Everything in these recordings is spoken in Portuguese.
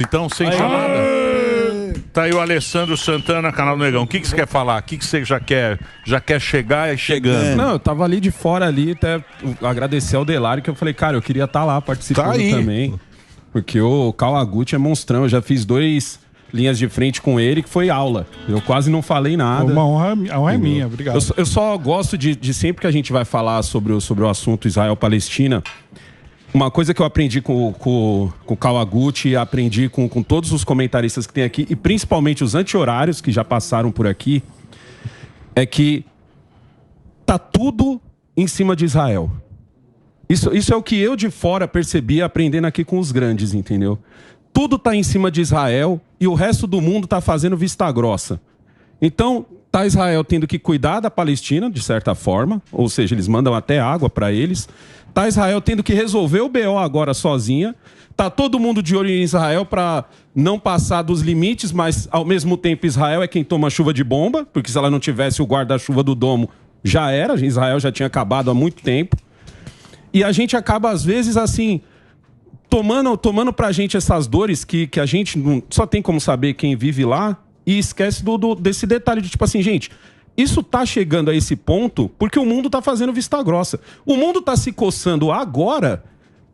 Então, sem chamada. Tá aí o Alessandro Santana, canal do Negão. O que você quer falar? O que você já quer chegar e chegando? Não, eu tava ali de fora ali, até agradecer ao Delário, que eu falei, cara, eu queria estar lá participando também. Porque o Kawaguchi é monstrão. Eu já fiz 2 linhas de frente com ele, que foi aula. Eu quase não falei nada. Uma honra é minha, obrigado. Eu só gosto de sempre que a gente vai falar sobre o assunto Israel-Palestina, uma coisa que eu aprendi com o Kawaguchi, aprendi com todos os comentaristas que tem aqui, e principalmente os anti-horários que já passaram por aqui, é que tá tudo em cima de Israel. Isso é o que eu de fora percebi aprendendo aqui com os grandes, entendeu? Tudo tá em cima de Israel e o resto do mundo tá fazendo vista grossa. Então, tá Israel tendo que cuidar da Palestina, de certa forma, ou seja, eles mandam até água para eles. Tá Israel tendo que resolver o BO agora sozinha. Tá todo mundo de olho em Israel para não passar dos limites, mas ao mesmo tempo Israel é quem toma chuva de bomba, porque se ela não tivesse o guarda-chuva do domo, já era. Israel já tinha acabado há muito tempo. E a gente acaba, às vezes, assim, tomando pra gente essas dores que a gente não, só tem como saber quem vive lá, e esquece desse detalhe de tipo assim, gente, isso tá chegando a esse ponto porque o mundo tá fazendo vista grossa. O mundo tá se coçando agora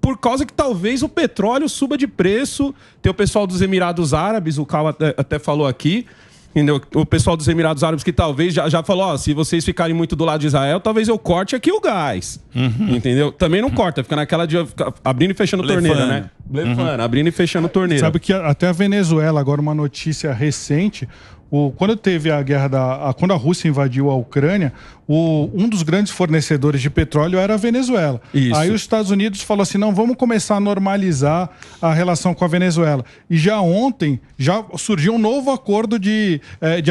por causa que talvez o petróleo suba de preço. Tem o pessoal dos Emirados Árabes, o Cal até falou aqui, entendeu? O pessoal dos Emirados Árabes que talvez já falou, ó, se vocês ficarem muito do lado de Israel, talvez eu corte aqui o gás. Entendeu? Também não corta, fica naquela de abrindo e fechando torneira, né? Blefando, abrindo e fechando torneira. Sabe que até a Venezuela, agora uma notícia recente, quando teve a guerra quando a Rússia invadiu a Ucrânia, um dos grandes fornecedores de petróleo era a Venezuela. Isso. Aí os Estados Unidos falou assim, não, vamos começar a normalizar a relação com a Venezuela. E já ontem, já surgiu um novo acordo de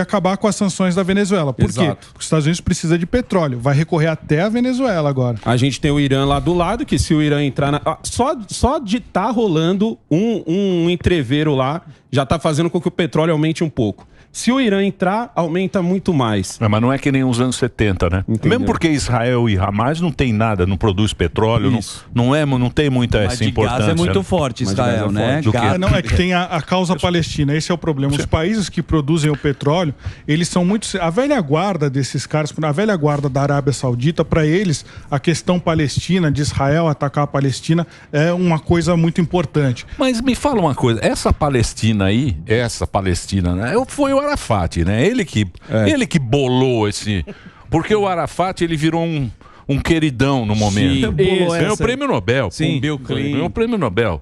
acabar com as sanções da Venezuela. Por quê? Porque os Estados Unidos precisa de petróleo. Vai recorrer até a Venezuela agora. A gente tem o Irã lá do lado, que se o Irã entrar só de estar rolando um entreveiro lá, já está fazendo com que o petróleo aumente um pouco. Se o Irã entrar, aumenta muito mais. Mas não é que nem os anos 70, né? Entendeu? Mesmo porque Israel e Hamas não tem nada, não produz petróleo, não tem muita essa importância. Gás é muito forte, Israel, né? Não, é que tem a causa palestina, esse é o problema. Os países que produzem o petróleo, eles são muito... A velha guarda desses caras, a velha guarda da Arábia Saudita, para eles, a questão palestina, de Israel atacar a Palestina, é uma coisa muito importante. Mas me fala uma coisa, essa Palestina, né? Foi o Arafat, né? Ele que bolou esse... Porque o Arafat, ele virou um queridão no momento. Ganhou o prêmio Nobel. Sim, Bill Clinton. Ganhou o prêmio Nobel.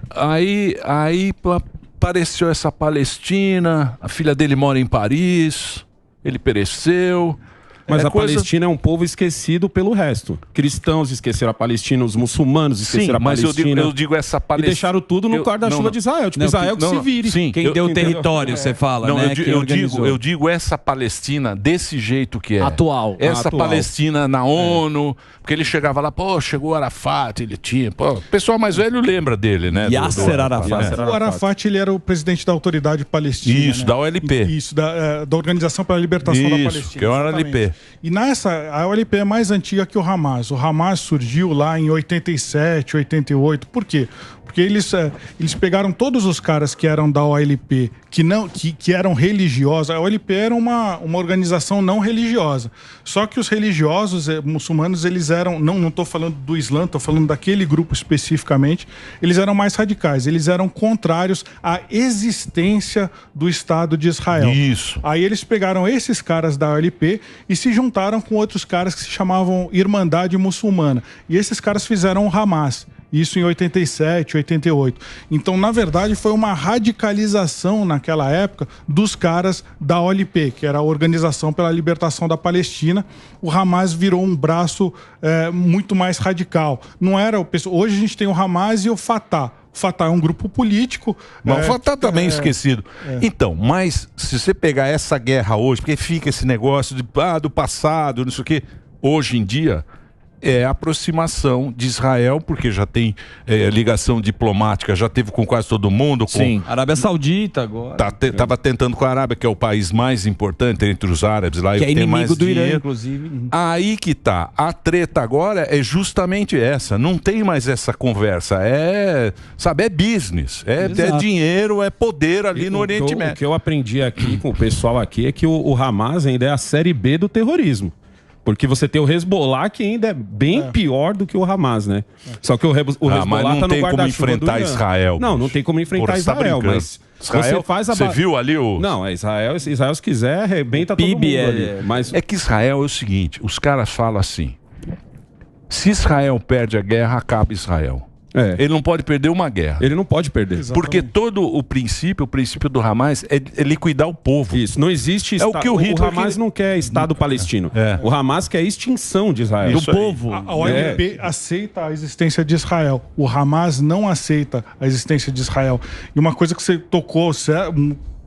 Aí apareceu essa Palestina, a filha dele mora em Paris, ele pereceu... Mas a Palestina é um povo esquecido pelo resto. Cristãos esqueceram a Palestina, os muçulmanos esqueceram a Palestina. Mas eu digo essa Palestina... E deixaram tudo no guarda-chuva de Israel. Tipo, Israel que se vire. Sim, quem deu território, você fala, não, né? Eu digo essa Palestina desse jeito que é. Atual. Essa Palestina na ONU, porque ele chegava lá, pô, chegou o Arafat, ele tinha... Pô, o pessoal mais velho lembra dele, né? Yasser Arafat. O Arafat, ele era o presidente da Autoridade Palestina. Isso, né? da OLP. Isso, da Organização para a Libertação da Palestina. Que é a OLP. E a OLP é mais antiga que o Hamas. O Hamas surgiu lá em 87, 88. Por quê? Porque eles pegaram todos os caras que eram da OLP, que eram religiosos. A OLP era uma organização não religiosa. Só que os religiosos muçulmanos, eles eram... Não estou falando do Islã, estou falando daquele grupo especificamente. Eles eram mais radicais. Eles eram contrários à existência do Estado de Israel. Isso. Aí eles pegaram esses caras da OLP e se juntaram com outros caras que se chamavam Irmandade Muçulmana. E esses caras fizeram o Hamas. Isso em 87, 88. Então, na verdade, foi uma radicalização naquela época dos caras da OLP, que era a Organização pela Libertação da Palestina. O Hamas virou um braço muito mais radical. Não era o pessoal. Hoje a gente tem o Hamas e o Fatah. O Fatah é um grupo político. Mas o Fatah também esquecido. Então, mas se você pegar essa guerra hoje, porque fica esse negócio do passado, não sei o quê, hoje em dia... é a aproximação de Israel, porque já tem ligação diplomática, já teve com quase todo mundo. Sim, Arábia Saudita agora. Estava tentando com a Arábia, que é o país mais importante entre os árabes lá, que é tem inimigo mais do dinheiro. Irã, inclusive. Aí que tá. A treta agora é justamente essa. Não tem mais essa conversa. É business. É dinheiro, é poder ali no Oriente Médio. O que eu aprendi aqui com o pessoal aqui é que o Hamas ainda é a série B do terrorismo. Porque você tem o Hezbollah, que ainda é bem pior do que o Hamas, né? Só que o Hezbollah mas não tá no tem como guarda-chuva enfrentar do Irã. Israel. Não tem como enfrentar Israel, mas Israel, você faz você viu ali o... Não, Israel se quiser, arrebenta todo mundo ali. Mas... É que Israel é o seguinte, os caras falam assim, se Israel perde a guerra, acaba Israel. Ele não pode perder uma guerra. Ele não pode perder. Exatamente. Porque todo o princípio do Hamas é liquidar o povo. Isso, não existe... É o que o Hamas não quer Estado palestino. O Hamas quer extinção de Israel. Do povo. A OLP aceita a existência de Israel. O Hamas não aceita a existência de Israel. E uma coisa que você tocou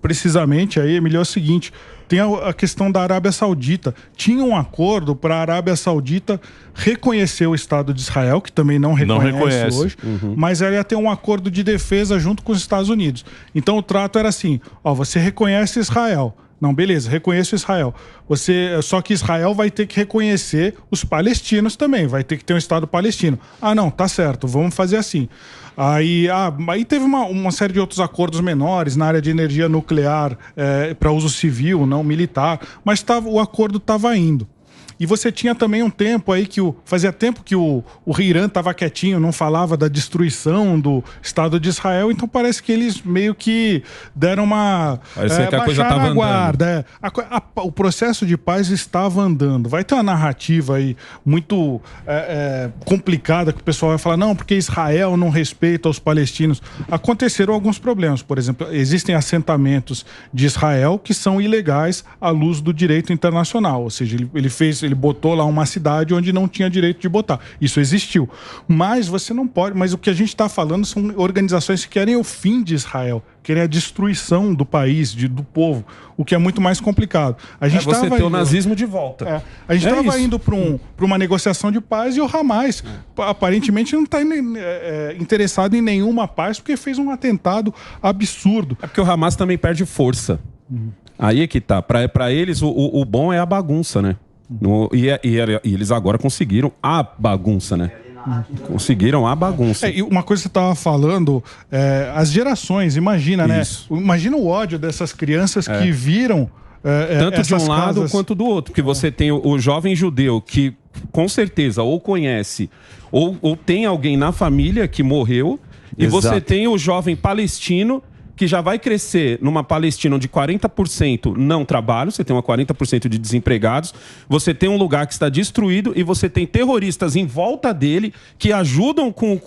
precisamente aí, Emílio, é o seguinte... Tem a questão da Arábia Saudita. Tinha um acordo para a Arábia Saudita reconhecer o Estado de Israel, que também não reconhece hoje, mas ela ia ter um acordo de defesa junto com os Estados Unidos. Então o trato era assim, você reconhece Israel. Não, beleza, reconheço Israel. Só que Israel vai ter que reconhecer os palestinos também, vai ter que ter um Estado palestino. Não, tá certo, vamos fazer assim. Aí teve uma série de outros acordos menores na área de energia nuclear para uso civil, não militar, mas o acordo estava indo. E você tinha também um tempo aí fazia tempo que o Irã estava quietinho, não falava da destruição do Estado de Israel, então parece que eles meio que deram uma... Parecia que a coisa estava andando. O processo de paz estava andando. Vai ter uma narrativa aí muito complicada que o pessoal vai falar, não, porque Israel não respeita os palestinos. Aconteceram alguns problemas, por exemplo, existem assentamentos de Israel que são ilegais à luz do direito internacional, ou seja, ele botou lá uma cidade onde não tinha direito de botar. Isso existiu. Mas você não pode... Mas o que a gente está falando são organizações que querem o fim de Israel, querem a destruição do país, do povo, o que é muito mais complicado. A gente você ter o nazismo de volta. A gente estava indo para uma negociação de paz e o Hamas aparentemente não está interessado em nenhuma paz porque fez um atentado absurdo. É porque o Hamas também perde força. Aí é que tá. Para eles, o bom é a bagunça, né? E eles agora conseguiram a bagunça, né? Conseguiram a bagunça. E uma coisa que você estava falando, as gerações, imagina, isso, né? Imagina o ódio dessas crianças que viram tanto de um lado quanto do outro. Porque você tem o jovem judeu que com certeza ou conhece ou tem alguém na família que morreu. E você tem o jovem palestino que já vai crescer numa Palestina onde 40% não trabalham, você tem uma 40% de desempregados, você tem um lugar que está destruído e você tem terroristas em volta dele que ajudam com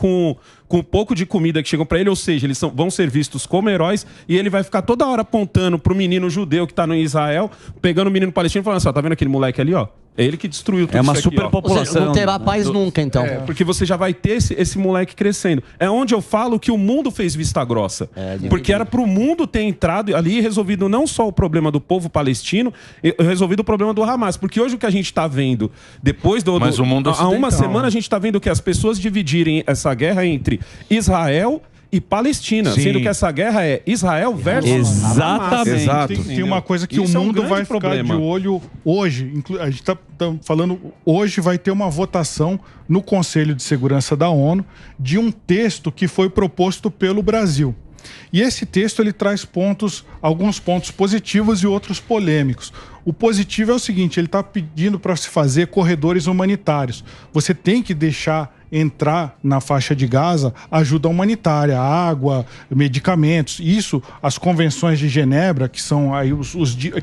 um pouco de comida que chegam para ele, ou seja, eles vão ser vistos como heróis e ele vai ficar toda hora apontando pro menino judeu que está no Israel, pegando o menino palestino e falando assim, tá vendo aquele moleque ali, ó? É ele que destruiu tudo isso aqui. É uma superpopulação. Não terá paz nunca, então. Porque você já vai ter esse moleque crescendo. É onde eu falo que o mundo fez vista grossa. Porque era pro mundo ter entrado ali e resolvido não só o problema do povo palestino, resolvido o problema do Hamas. Porque hoje o que a gente está vendo, depois do... Mas o mundo há uma semana a gente está vendo que as pessoas dividirem essa guerra entre Israel e Palestina, sendo que essa guerra é Israel versus Exatamente. Hamas. Tem uma coisa que o mundo vai ficar de olho hoje. A gente está falando, hoje vai ter uma votação no Conselho de Segurança da ONU de um texto que foi proposto pelo Brasil. E esse texto ele traz alguns pontos positivos e outros polêmicos. O positivo é o seguinte, ele está pedindo para se fazer corredores humanitários. Você tem que deixar entrar na faixa de Gaza ajuda humanitária, água, medicamentos. Isso, as convenções de Genebra, que são aí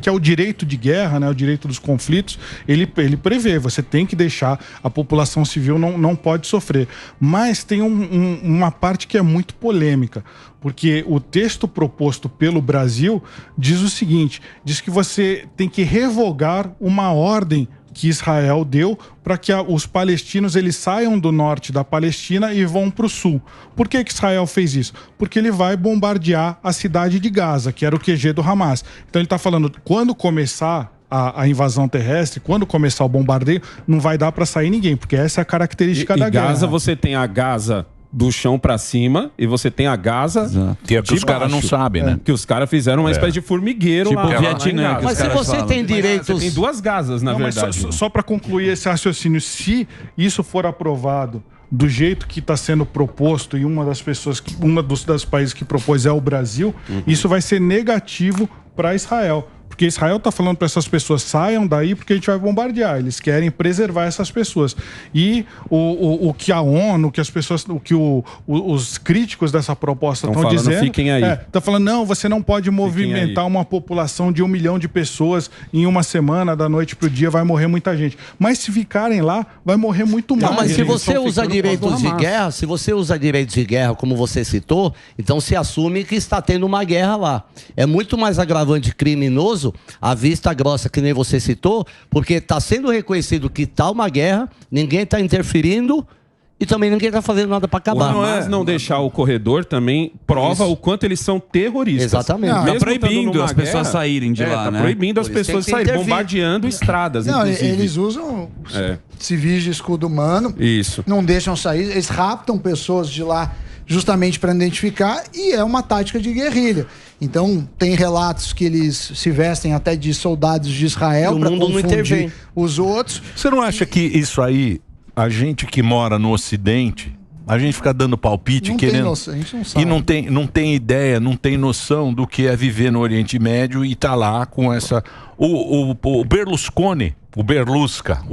que é o direito de guerra, né, o direito dos conflitos, ele prevê, você tem que deixar, a população civil não pode sofrer. Mas tem uma parte que é muito polêmica, porque o texto proposto pelo Brasil diz o seguinte, diz que você tem que revogar uma ordem que Israel deu para que os palestinos eles saiam do norte da Palestina e vão para o sul. Por que Israel fez isso? Porque ele vai bombardear a cidade de Gaza, que era o QG do Hamas. Então ele está falando, quando começar a invasão terrestre, quando começar o bombardeio, não vai dar para sair ninguém, porque essa é a característica da guerra. Gaza, você tem a Gaza do chão pra cima e você tem a Gaza que os caras não sabem, né? Que os caras fizeram uma espécie de formigueiro tipo lá. Vietnã. Mas se você tem direitos... Você tem duas Gazas, na verdade. Só para concluir esse raciocínio, se isso for aprovado do jeito que está sendo proposto, e das países que propôs é o Brasil, isso vai ser negativo para Israel. Porque Israel está falando para essas pessoas, saiam daí porque a gente vai bombardear. Eles querem preservar essas pessoas. E o que a ONU, que as pessoas, os críticos dessa proposta estão dizendo... Fiquem aí. Tá falando, não, você não pode movimentar uma população de 1 milhão de pessoas em uma semana, da noite pro dia, vai morrer muita gente. Mas se ficarem lá, vai morrer muito mais. Não, mas se você usa direitos de guerra, se você usa direitos de guerra, como você citou, então se assume que está tendo uma guerra lá. É muito mais agravante criminoso à vista grossa, que nem você citou, porque está sendo reconhecido que está uma guerra, ninguém está interferindo e também ninguém está fazendo nada para acabar. Mas não deixar o corredor também prova o quanto eles são terroristas. Exatamente. Está proibindo as pessoas saírem de lá, tá né? proibindo as pessoas saírem, bombardeando estradas, não, inclusive. eles usam civis de escudo humano, não deixam sair, eles raptam pessoas de lá justamente para identificar, e é uma tática de guerrilha. Então, tem relatos que eles se vestem até de soldados de Israel para confundir os outros. Você não acha que isso aí, a gente que mora no Ocidente, a gente fica dando palpite, não querendo... Noção, a gente não sabe. E não tem ideia, não tem noção do que é viver no Oriente Médio e tá lá com essa... O Berlusconi, o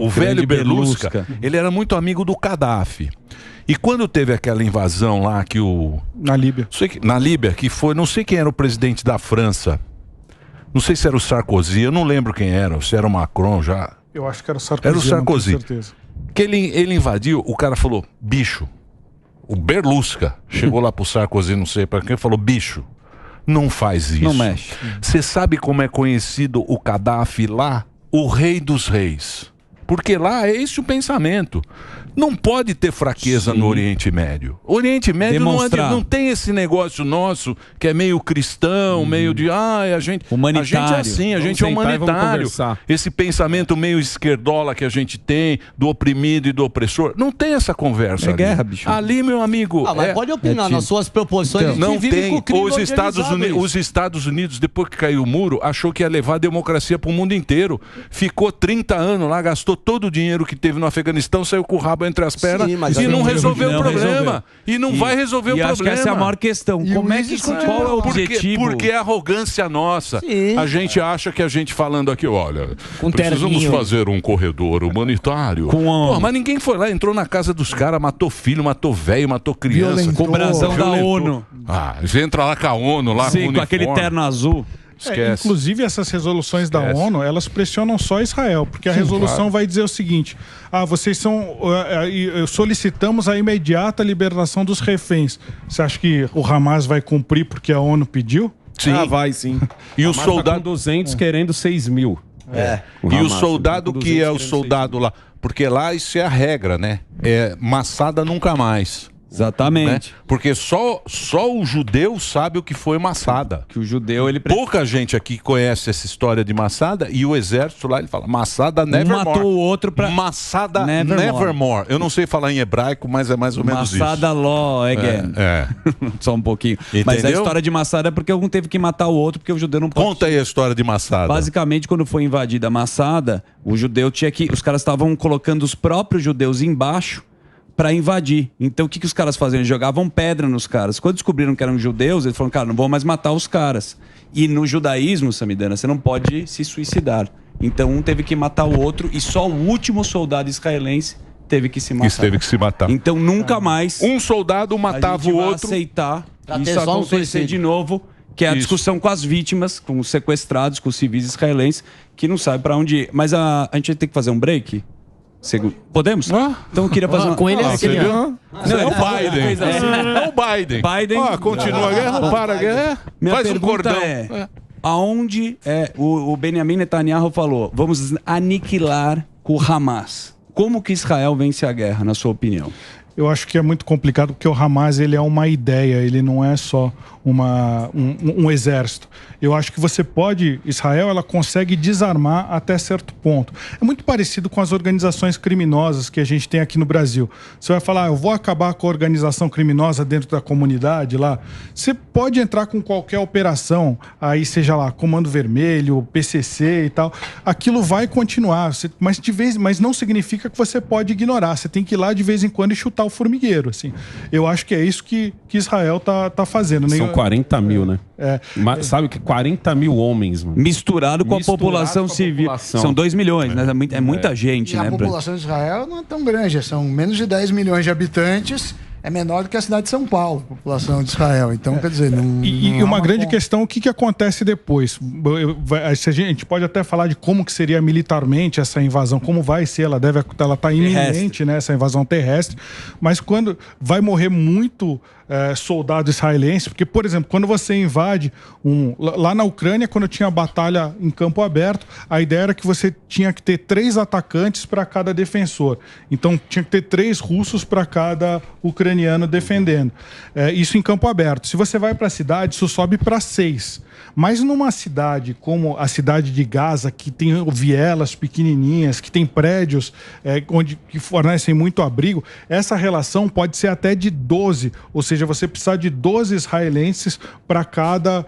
velho Berlusca, ele era muito amigo do Gaddafi. E quando teve aquela invasão lá que na Líbia. Na Líbia, que foi, não sei quem era o presidente da França. Não sei se era o Sarkozy, eu não lembro quem era, se era o Macron já. Eu acho que era o Sarkozy. Era o Sarkozy. Não tenho certeza. Que ele invadiu, o cara falou, bicho. O Berlusca chegou lá pro Sarkozy, não sei para quem, falou, bicho, não faz isso. Não mexe. Você sabe como é conhecido o Gaddafi lá? O rei dos reis. Porque lá é esse o pensamento. Não pode ter fraqueza no Oriente Médio. O Oriente Médio não tem esse negócio nosso que é meio cristão, meio de a gente é assim, a gente é humanitário. Esse pensamento meio esquerdola que a gente tem do oprimido e do opressor, não tem essa conversa. É guerra, bicho. Ali, meu amigo, mas pode opinar nas suas proposições. Então, não tem. Os Estados Unidos, depois que caiu o muro, achou que ia levar a democracia para o mundo inteiro. Ficou 30 anos lá, gastou todo o dinheiro que teve no Afeganistão, saiu com o rabo entre as pernas e não resolveu o problema. E não vai resolver o problema. Acho que essa é a maior questão. Qual é o objetivo? Porque é arrogância nossa. Sim. A gente acha que a gente falando aqui, olha, precisamos fazer um corredor humanitário. Pô, mas ninguém foi lá, entrou na casa dos caras, matou filho, matou velho, matou criança. Com o brasão da ONU. Você entra lá com a ONU, lá com aquele terno azul. Inclusive essas resoluções da ONU, elas pressionam só Israel, porque a resolução vai dizer o seguinte: vocês solicitamos a imediata liberação dos reféns. Você acha que o Hamas vai cumprir porque a ONU pediu? Sim. Vai sim. E o soldado 200 querendo 6 mil. E o soldado que é o soldado lá, porque lá isso é a regra, né? É maçada nunca mais. Exatamente. Né? Porque só o judeu sabe o que foi Massada. Que o judeu, ele... Pouca gente aqui conhece essa história de Massada, e o exército lá, ele fala Massada nevermore. Matou o outro pra... Massada nevermore. Eu não sei falar em hebraico, mas é mais ou menos isso. Massada law again. Só um pouquinho. Entendeu? Mas a história de Massada é porque um teve que matar o outro, porque o judeu não pode... Conta aí a história de Massada. Basicamente, quando foi invadida Massada, o judeu tinha que... Os caras estavam colocando os próprios judeus embaixo para invadir. Então o que os caras faziam? Eles jogavam pedra nos caras. Quando descobriram que eram judeus, eles falaram, cara, não vão mais matar os caras. E no judaísmo, Samidana, você não pode se suicidar. Então um teve que matar o outro e só o último soldado israelense teve que se matar. Isso teve que se matar. Então nunca mais um soldado matava o outro. Aceitar isso acontecer de novo, que é a discussão com as vítimas, com os sequestrados, com os civis israelenses, que não sabem para onde ir. Mas a gente vai ter que fazer um break? Podemos? Então eu queria fazer uma... Com ele é o Biden. É o Biden. Continua a guerra, não para a guerra. Faz um cordão. Aonde o Benjamin Netanyahu falou, vamos aniquilar o Hamas. Como que Israel vence a guerra, na sua opinião? Eu acho que é muito complicado porque o Hamas ele é uma ideia, ele não é só um exército. Eu acho que Israel ela consegue desarmar até certo ponto. É muito parecido com as organizações criminosas que a gente tem aqui no Brasil. Você vai falar, eu vou acabar com a organização criminosa dentro da comunidade lá. Você pode entrar com qualquer operação, aí seja lá Comando Vermelho, PCC e tal. Aquilo vai continuar, mas não significa que você pode ignorar. Você tem que ir lá de vez em quando e chutar o formigueiro. Assim. Eu acho que é isso que Israel tá fazendo. São 40 mil, né? Mas, sabe que 40 mil homens, mano. Misturado com a população civil. São 2 milhões, né? É muita gente, e né? A população de Israel não é tão grande, são menos de 10 milhões de habitantes. É menor do que a cidade de São Paulo, a população de Israel. Então, quer dizer... E uma grande questão, o que acontece depois? A gente pode até falar de como que seria militarmente essa invasão, como vai ser, ela está iminente, né, essa invasão terrestre, mas quando vai morrer muito soldado israelense, porque, por exemplo, quando você invade lá na Ucrânia, quando tinha batalha em campo aberto, a ideia era que você tinha que ter 3 atacantes para cada defensor. Então, tinha que ter 3 russos para cada ucraniano defendendo. Isso em campo aberto. Se você vai para a cidade, isso sobe para 6. Mas numa cidade como a cidade de Gaza, que tem vielas pequenininhas, que tem prédios que fornecem muito abrigo, essa relação pode ser até de 12, ou seja, você precisa de 12 israelenses para cada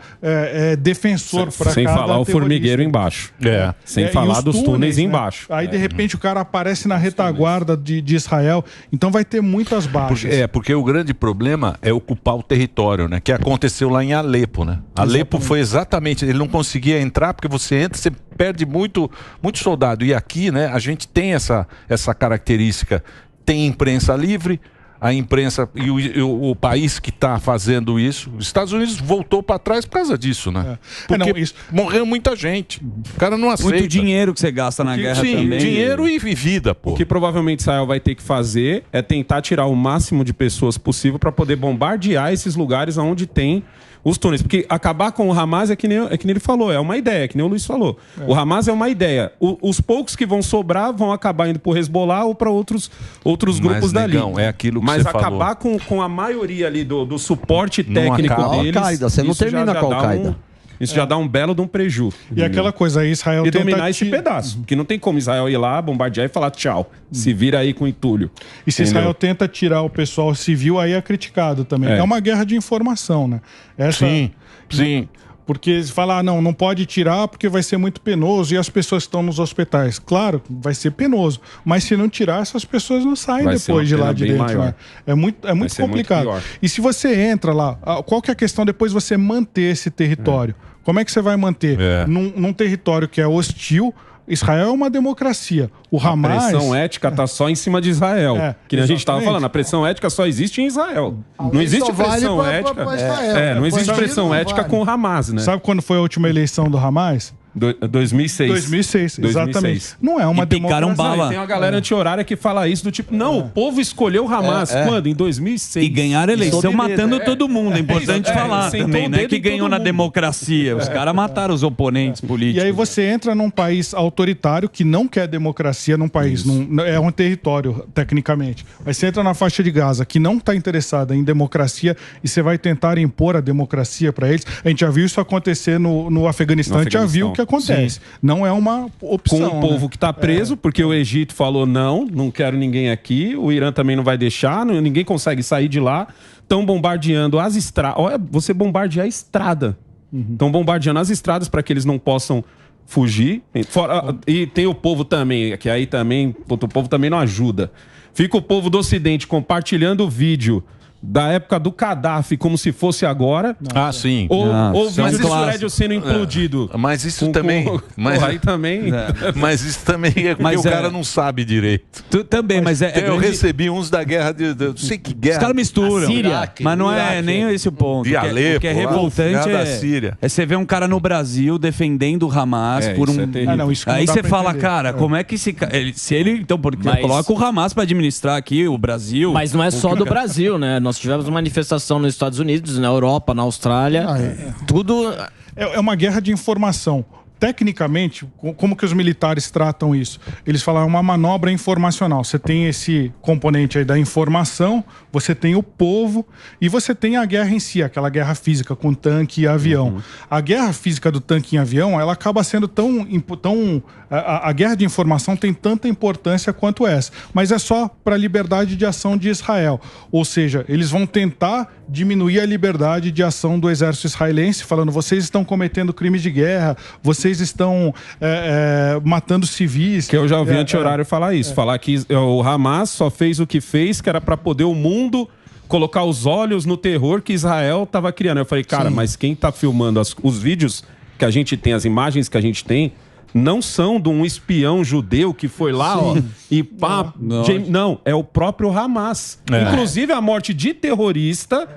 defensor, para cada Sem falar terrorista. o formigueiro embaixo. Sem falar dos túneis, né? Embaixo. Aí, de repente, o cara aparece na retaguarda de Israel, então vai ter muitas baixas. Porque o grande problema é ocupar o território, né? Que aconteceu lá em Alepo, né? Alepo foi exatamente, ele não conseguia entrar, porque você entra, você perde muito soldado. E aqui, né, a gente tem essa característica, tem imprensa livre, a imprensa e o país que está fazendo isso, os Estados Unidos voltou para trás por causa disso, né? Porque morreu muita gente. O cara não aceita. Muito dinheiro que você gasta na guerra também. Dinheiro e vida, pô. O que provavelmente Israel vai ter que fazer é tentar tirar o máximo de pessoas possível para poder bombardear esses lugares onde tem os túneis. Porque acabar com o Hamas é que nem ele falou, é uma ideia, que nem o Luiz falou. O Hamas é uma ideia. Os poucos que vão sobrar vão acabar indo para o Hezbollah ou para outros grupos dali. É aquilo que mas você acabar falou. com a maioria ali do suporte técnico deles... Al-Qaeda, você não termina com a Al-Qaeda. Isso já dá um belo de um preju. E aquela coisa aí, Israel e dominar esse pedaço. Porque não tem como Israel ir lá, bombardear e falar tchau. Se vira aí com entulho. E se Israel tenta tirar o pessoal civil, aí é criticado também. É uma guerra de informação, né? Sim. Porque fala, não pode tirar porque vai ser muito penoso e as pessoas que estão nos hospitais. Claro, vai ser penoso. Mas se não tirar, essas pessoas não saem depois de lá de dentro. Né? É muito complicado. E se você entra lá, qual que é a questão depois de você manter esse território? Como é que você vai manter? Num território que é hostil. Israel é uma democracia. O Hamas... A pressão ética está só em cima de Israel. Que a gente estava falando, a pressão ética só existe em Israel. Não existe pressão ética. Não existe pressão ética com o Hamas, né? Sabe quando foi a última eleição do Hamas? 2006. 2006, exatamente. Não é uma democracia. Bala. Tem uma galera anti-horária que fala isso do tipo, não, o povo escolheu o Hamas. Quando? Em 2006. E ganharam a eleição matando todo mundo. É importante falar também, né? Que ganhou na democracia. Os caras mataram os oponentes políticos. E aí você entra num país autoritário que não quer democracia, num país, é um território, tecnicamente. Mas você entra na faixa de Gaza, que não está interessada em democracia, e você vai tentar impor a democracia para eles. A gente já viu isso acontecer no Afeganistão. A gente já viu o que acontece. Sim. Não é uma opção. Com um povo que está preso, porque o Egito falou não quero ninguém aqui, o Irã também não vai deixar, ninguém consegue sair de lá. Estão bombardeando as estradas. Olha, você bombardear a estrada. Estão bombardeando as estradas para que eles não possam fugir. E tem o povo também, que aí também, o povo também não ajuda. Fica o povo do Ocidente compartilhando o vídeo da época do Gaddafi, como se fosse agora. Sim. Ou vídeo do prédio sendo implodido. Mas isso também... aí também... Mas isso também é porque o cara não sabe direito. Também, mas eu recebi uns da guerra não sei que guerra. Os caras misturam. Síria, mas não é nem esse o ponto. De Alepo, o que é revoltante é você ver um cara no Brasil defendendo o Hamas por um... Aí você fala, cara, como é que esse cara... Se ele, então, porque coloca o Hamas para administrar aqui o Brasil... Mas não é só do Brasil, né? Nós tivemos manifestação nos Estados Unidos, na Europa, na Austrália. Tudo... É uma guerra de informação. tecnicamente, como que os militares tratam isso? Eles falam, é uma manobra informacional. Você tem esse componente aí da informação, você tem o povo e você tem a guerra em si, aquela guerra física com tanque e avião. A guerra física do tanque em avião, ela acaba sendo a guerra de informação tem tanta importância quanto essa, mas é só para a liberdade de ação de Israel. Ou seja, eles vão tentar diminuir a liberdade de ação do exército israelense, falando, vocês estão cometendo crimes de guerra, vocês estão matando civis. Que eu já ouvi anti-horário falar isso, falar que o Hamas só fez o que fez, que era para poder o mundo colocar os olhos no terror que Israel estava criando. Eu falei, cara, mas quem está filmando os vídeos que a gente tem, as imagens que a gente tem, não são de um espião judeu que foi lá, ó, e pá... Não, é o próprio Hamas. Inclusive, a morte de terrorista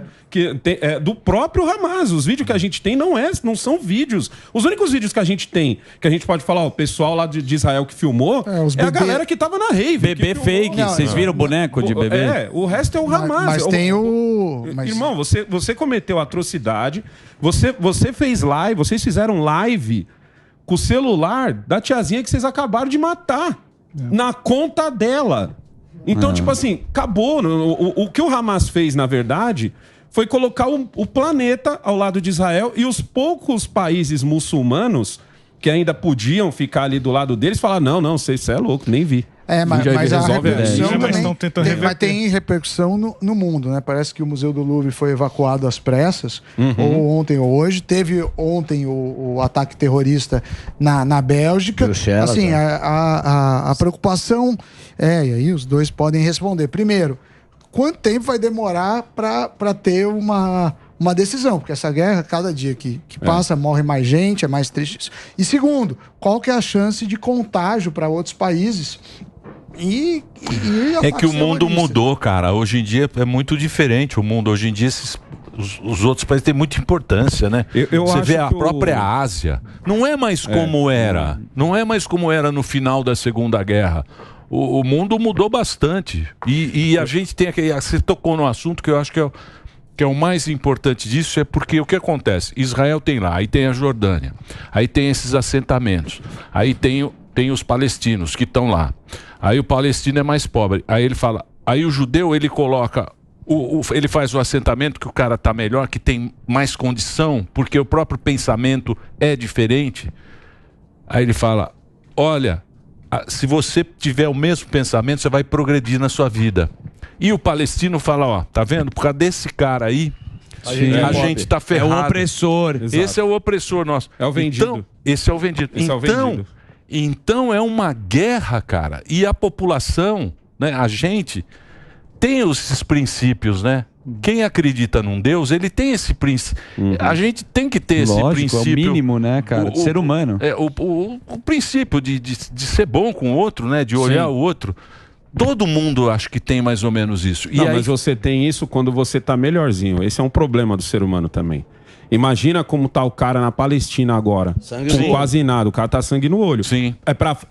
do próprio Hamas. Os vídeos que a gente tem não são vídeos. Os únicos vídeos que a gente tem, que a gente pode falar, o pessoal lá de Israel que filmou, a galera que tava na rave. Bebê fake. Vocês viram o boneco de bebê? O resto é o Hamas. Mas tem o... Irmão, você cometeu atrocidade, você fez live, vocês fizeram live com o celular da tiazinha que vocês acabaram de matar. Na conta dela. Então, tipo assim, acabou. O que o Hamas fez, na verdade, foi colocar o planeta ao lado de Israel e os poucos países muçulmanos que ainda podiam ficar ali do lado deles, falaram, não, você é louco, nem vi. Mas a repercussão também vai ter repercussão no mundo, né? Parece que o Museu do Louvre foi evacuado às pressas, ou ontem ou hoje. Teve ontem o ataque terrorista na Bélgica. Bruxelas, assim, a preocupação e aí os dois podem responder. Primeiro, quanto tempo vai demorar para ter uma decisão? Porque essa guerra, cada dia que passa, morre mais gente, é mais triste. E segundo, qual que é a chance de contágio para outros países? É que o mundo mudou, cara. Hoje em dia é muito diferente. O mundo, hoje em dia, os outros países têm muita importância, né? Você vê a própria Ásia. Não é mais como era. Não é mais como era no final da Segunda Guerra. O mundo mudou bastante. E a gente tem aquele... Você tocou no assunto que eu acho que é o mais importante disso, é porque o que acontece? Israel tem lá, aí tem a Jordânia, aí tem esses assentamentos, aí tem os palestinos que estão lá. Aí o palestino é mais pobre. Aí ele fala, aí o judeu ele coloca, ele faz o assentamento que o cara está melhor, que tem mais condição, porque o próprio pensamento é diferente. Aí ele fala, olha, se você tiver o mesmo pensamento, você vai progredir na sua vida. E o palestino fala, ó, tá vendo? Por causa desse cara aí, a gente tá ferrado. É o opressor. Esse Exato. é o opressor nosso. É o vendido. Então, esse é o vendido. Então é uma guerra, cara. E a população, né, a gente tem esses princípios, né? Quem acredita num Deus, ele tem esse princípio. A gente tem que ter esse princípio. É o mínimo, né, cara? De ser humano. O princípio de ser bom com o outro, né? De olhar o outro. Todo mundo acho que tem mais ou menos isso. Não, mas você tem isso quando você tá melhorzinho. Esse é um problema do ser humano também. Imagina como tá o cara na Palestina agora. Com quase nada. O cara tá sangue no olho. Sim.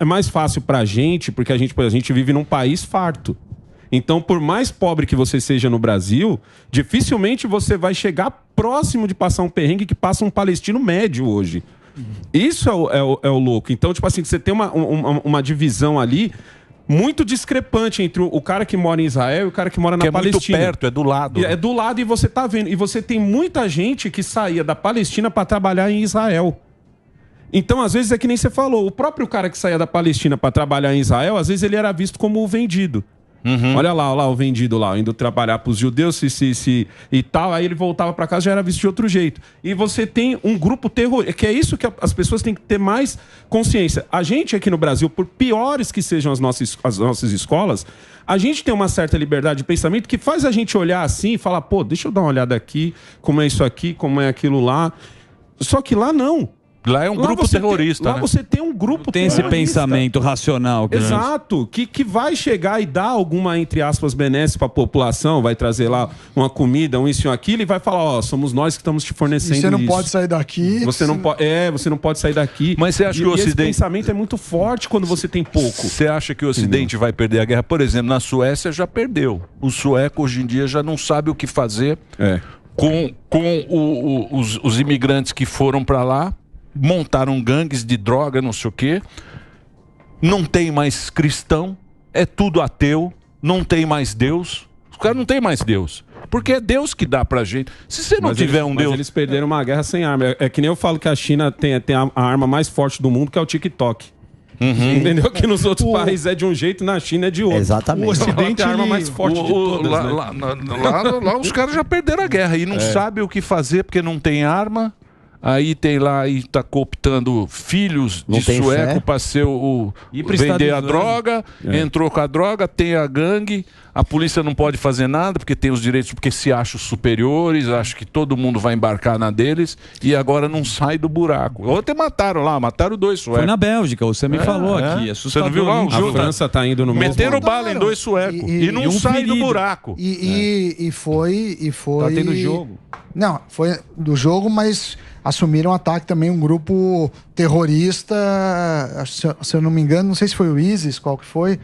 É mais fácil pra gente, porque a gente vive num país farto. Então, por mais pobre que você seja no Brasil, dificilmente você vai chegar próximo de passar um perrengue que passa um palestino médio hoje. Isso é o louco. Então, tipo assim, você tem uma divisão ali muito discrepante entre o cara que mora em Israel e o cara que mora na Palestina. É muito perto, é do lado. É do lado e você tá vendo. E você tem muita gente que saía da Palestina para trabalhar em Israel. Então, às vezes, é que nem você falou. O próprio cara que saía da Palestina para trabalhar em Israel, às vezes ele era visto como o vendido. Olha lá o vendido lá, indo trabalhar para os judeus e tal, aí ele voltava para casa, já era visto de outro jeito. E você tem um grupo terrorista, que é isso que as pessoas têm que ter mais consciência. A gente aqui no Brasil, por piores que sejam as nossas escolas, a gente tem uma certa liberdade de pensamento que faz a gente olhar assim e falar, pô, deixa eu dar uma olhada aqui, como é isso aqui, como é aquilo lá. Só que lá não. Lá é um grupo terrorista, lá você tem um grupo terrorista. Tem esse pensamento racional. Exato. Que vai chegar e dar alguma, entre aspas, benesse para a população, vai trazer lá uma comida, isso e aquilo, e vai falar, ó, somos nós que estamos te fornecendo isso. Você não pode sair daqui. Você não pode sair daqui. Mas você acha que o Ocidente... esse pensamento é muito forte quando você tem pouco. Você acha que o Ocidente vai perder a guerra? Por exemplo, na Suécia já perdeu. O sueco hoje em dia já não sabe o que fazer com os imigrantes que foram para lá. montaram gangues de droga, não sei o quê. Não tem mais cristão, é tudo ateu, não tem mais Deus. Os caras não tem mais Deus. Porque é Deus que dá pra gente. Se você não tiver um Deus... Mas eles perderam uma guerra sem arma. É que nem eu falo que a China tem a arma mais forte do mundo, que é o TikTok. Entendeu? Que nos outros países é de um jeito, na China é de outro. Exatamente. O Ocidente é a arma mais forte de todas, lá os caras já perderam a guerra e não sabem o que fazer porque não tem arma. Aí tem lá e tá cooptando filhos de sueco para ser vender a droga, entrou com a droga, tem a gangue, a polícia não pode fazer nada porque tem os direitos, porque se acham superiores, acha que todo mundo vai embarcar na deles e agora não sai do buraco. Ontem mataram 2 suecos. Foi na Bélgica, você me falou aqui. Você não viu lá? A França tá indo no mesmo. Meteram bala em 2 suecos e não sai do buraco. E foi... Tá tendo jogo. Não, foi do jogo, mas assumiram um ataque também, um grupo terrorista, se eu não me engano, não sei se foi o ISIS, qual que foi.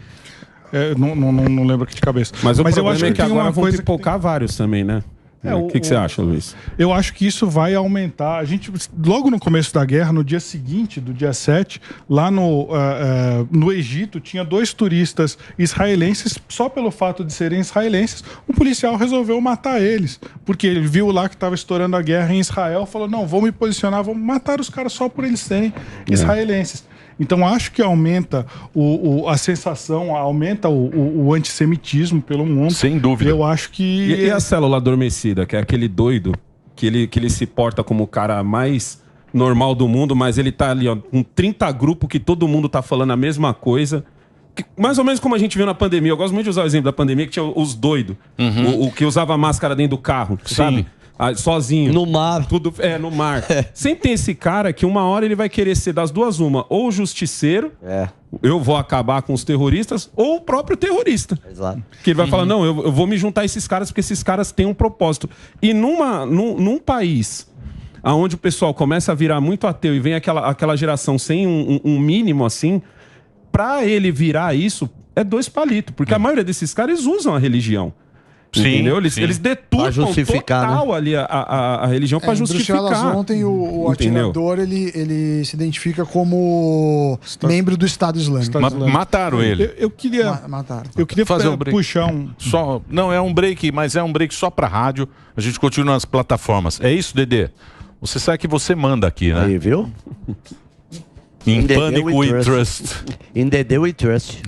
Não lembro aqui de cabeça. Mas eu acho que tem agora uma vão coisa pipocar vários também, né? O que você acha, Luiz? Eu acho que isso vai aumentar. A gente, logo no começo da guerra, no dia seguinte, do dia 7, lá no Egito, tinha 2 turistas israelenses, só pelo fato de serem israelenses, um policial resolveu matar eles, porque ele viu lá que estava estourando a guerra em Israel, falou, não, vou me posicionar, vou matar os caras só por eles serem israelenses. Então, acho que aumenta a sensação, aumenta o antissemitismo pelo mundo. Sem dúvida. Eu acho que... E a célula adormecida, que é aquele doido, que ele se porta como o cara mais normal do mundo, mas ele tá ali, ó, com 30 grupos que todo mundo tá falando a mesma coisa. Mais ou menos como a gente viu na pandemia. Eu gosto muito de usar o exemplo da pandemia, que tinha os doidos. O que usava máscara dentro do carro, sabe? Sozinho. No mar. Tudo, no mar. Sempre tem esse cara que uma hora ele vai querer ser das duas uma. Ou o justiceiro, eu vou acabar com os terroristas, ou o próprio terrorista. Exato. Que ele vai falar, não, eu vou me juntar a esses caras porque esses caras têm um propósito. E num país onde o pessoal começa a virar muito ateu e vem aquela geração sem um mínimo assim, pra ele virar isso, é 2 palitos. Porque a maioria desses caras usam a religião. Sim, entendeu? Eles deturpam total, né? ali a religião para justificar. Ontem o atirador ele se identifica como membro do Estado Islâmico. Mataram ele. Eu queria fazer um break. Puxar não, é um break, mas é um break só para rádio. A gente continua nas plataformas. É isso, Dedê? Você sabe que você manda aqui, né? Aí, viu? In Pânico we trust. In the day we trust.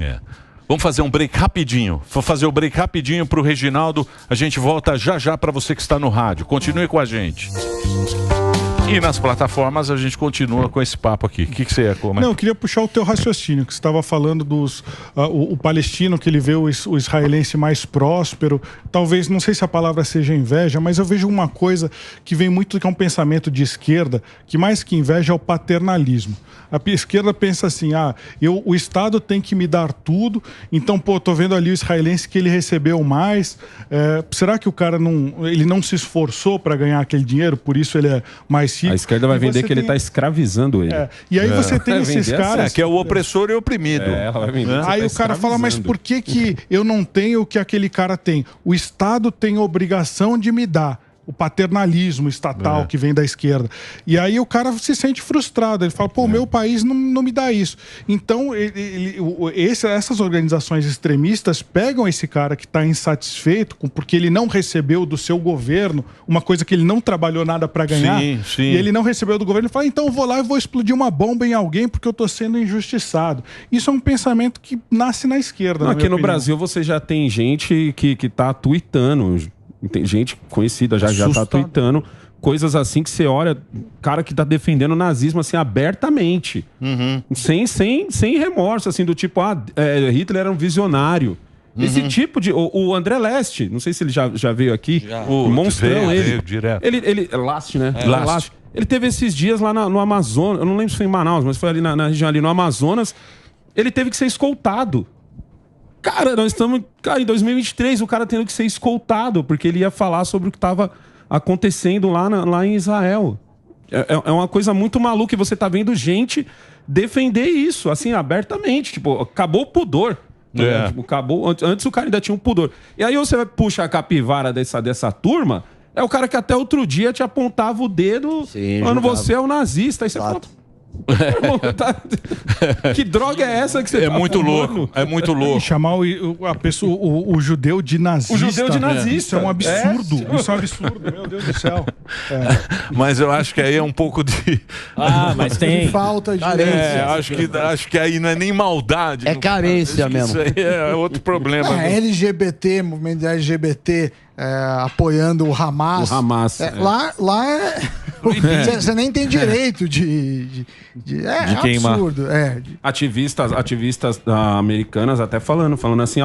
Vamos fazer um break rapidinho. Vou fazer o break rapidinho pro Reginaldo. A gente volta já para você que está no rádio. Continue com a gente. E nas plataformas a gente continua com esse papo aqui. O que você ia comentar? Não, eu queria puxar o teu raciocínio, que você estava falando dos... o palestino, que ele vê o israelense mais próspero. Talvez, não sei se a palavra seja inveja, mas eu vejo uma coisa que vem muito, que é um pensamento de esquerda, que mais que inveja é o paternalismo. A esquerda pensa assim, o Estado tem que me dar tudo, então, tô vendo ali o israelense que ele recebeu mais. Será que o cara ele não se esforçou para ganhar aquele dinheiro, por isso ele é mais rico? A esquerda vai vender que ele está escravizando ele. E aí você tem esses caras... que é o opressor e o oprimido. Ela vai vender, aí o cara fala, mas por que eu não tenho o que aquele cara tem? O Estado tem a obrigação de me dar. O paternalismo estatal que vem da esquerda. E aí o cara se sente frustrado. Ele fala, o meu país não me dá isso. Então, essas organizações extremistas pegam esse cara que está insatisfeito porque ele não recebeu do seu governo uma coisa que ele não trabalhou nada para ganhar. Sim. E ele não recebeu do governo. Ele fala, então eu vou lá e vou explodir uma bomba em alguém porque eu estou sendo injustiçado. Isso é um pensamento que nasce na esquerda. Aqui no Brasil você já tem gente que está tweetando. Tem gente conhecida já está tweetando coisas assim que você olha, cara que tá defendendo o nazismo assim abertamente, sem remorso, assim, do tipo, Hitler era um visionário. Esse tipo de... O André Leste, não sei se ele já veio aqui, o monstrão, veio direto. Ele Last, né? Last. Ele teve esses dias lá no Amazonas, eu não lembro se foi em Manaus, mas foi ali na região ali no Amazonas, ele teve que ser escoltado. Cara, nós estamos... Cara, em 2023, o cara tendo que ser escoltado, porque ele ia falar sobre o que estava acontecendo lá em Israel. É uma coisa muito maluca e você tá vendo gente defender isso, assim, abertamente. Tipo, acabou o pudor. Tipo, acabou... Antes o cara ainda tinha um pudor. E aí você vai puxar a capivara dessa turma, É o cara que até outro dia te apontava o dedo, falando, você é um nazista. Aí você fala... Que droga é essa que você tá muito louco. É muito louco. E chamar a pessoa, o judeu de nazista. O judeu de nazista. Isso é um absurdo. Isso é um absurdo, meu Deus do céu. Mas eu acho que aí é um pouco de... mas tem... falta de... acho que aí não é nem maldade. É carência mesmo. Isso aí é outro problema. LGBT, movimento LGBT, apoiando o Hamas. O Hamas. Lá é... Você nem tem direito de queimar. Absurdo. Ativistas americanas até falando assim,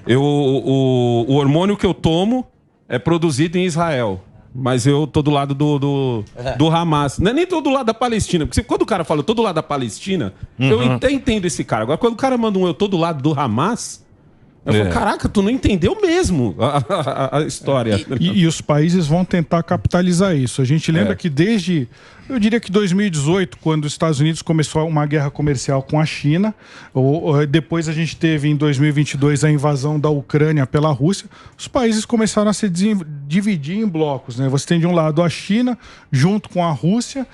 o hormônio que eu tomo é produzido em Israel. Mas eu tô do lado do Hamas. Não é nem tô do lado da Palestina. Porque quando o cara fala eu tô do lado da Palestina, eu até entendo esse cara. Agora, quando o cara manda eu tô do lado do Hamas... Eu falo, caraca, tu não entendeu mesmo a história. E os países vão tentar capitalizar isso. A gente lembra que desde, eu diria que 2018, quando os Estados Unidos começou uma guerra comercial com a China, depois a gente teve em 2022 a invasão da Ucrânia pela Rússia, os países começaram a se dividir em blocos, né? Você tem de um lado a China, junto com a Rússia,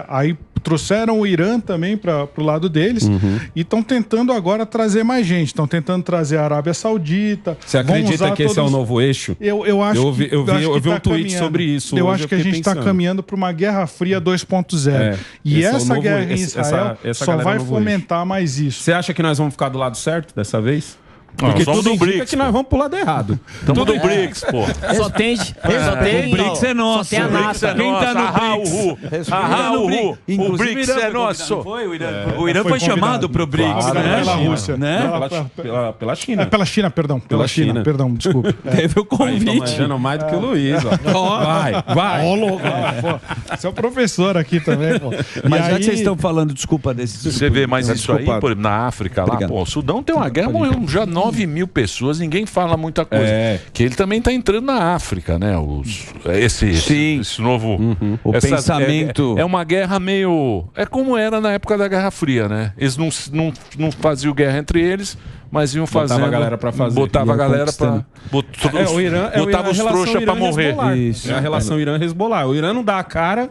aí trouxeram o Irã também para o lado deles e estão tentando agora trazer mais gente. Estão tentando trazer a Arábia Saudita. Você acredita que esse é o novo eixo? Eu acho eu vi um tweet sobre isso. Eu acho que a gente está caminhando para uma Guerra Fria 2.0. E essa guerra em Israel só vai fomentar mais isso. Você acha que nós vamos ficar do lado certo dessa vez? Porque tudo indica BRICS, que nós vamos pro lado errado. Tudo BRICS, pô. Só tem o BRICS é nosso. Só tem a NASA. Quem tá no BRICS? O BRICS é nosso. O Irã foi chamado pro BRICS, né? Pela Rússia. Pela China. Pela China, perdão. Pela China, perdão, desculpa. Teve o convite. Manjando mais do que o Luiz, ó. Vai. Ó, louco. Você é o professor aqui também, pô. Mas já que vocês estão falando, desculpa desse... Você vê mais isso aí, por exemplo, na África, lá, pô, o Sudão tem uma guerra, morreu já 9 mil pessoas, ninguém fala muita coisa. Que ele também está entrando na África, né? Esse novo... O pensamento... É uma guerra meio... É como era na época da Guerra Fria, né? Eles não faziam guerra entre eles, mas iam fazendo... Botava a galera pra fazer. Botava a galera pra... Botava os trouxas pra morrer. É a relação Irã-Hezbollah. O Irã não dá a cara...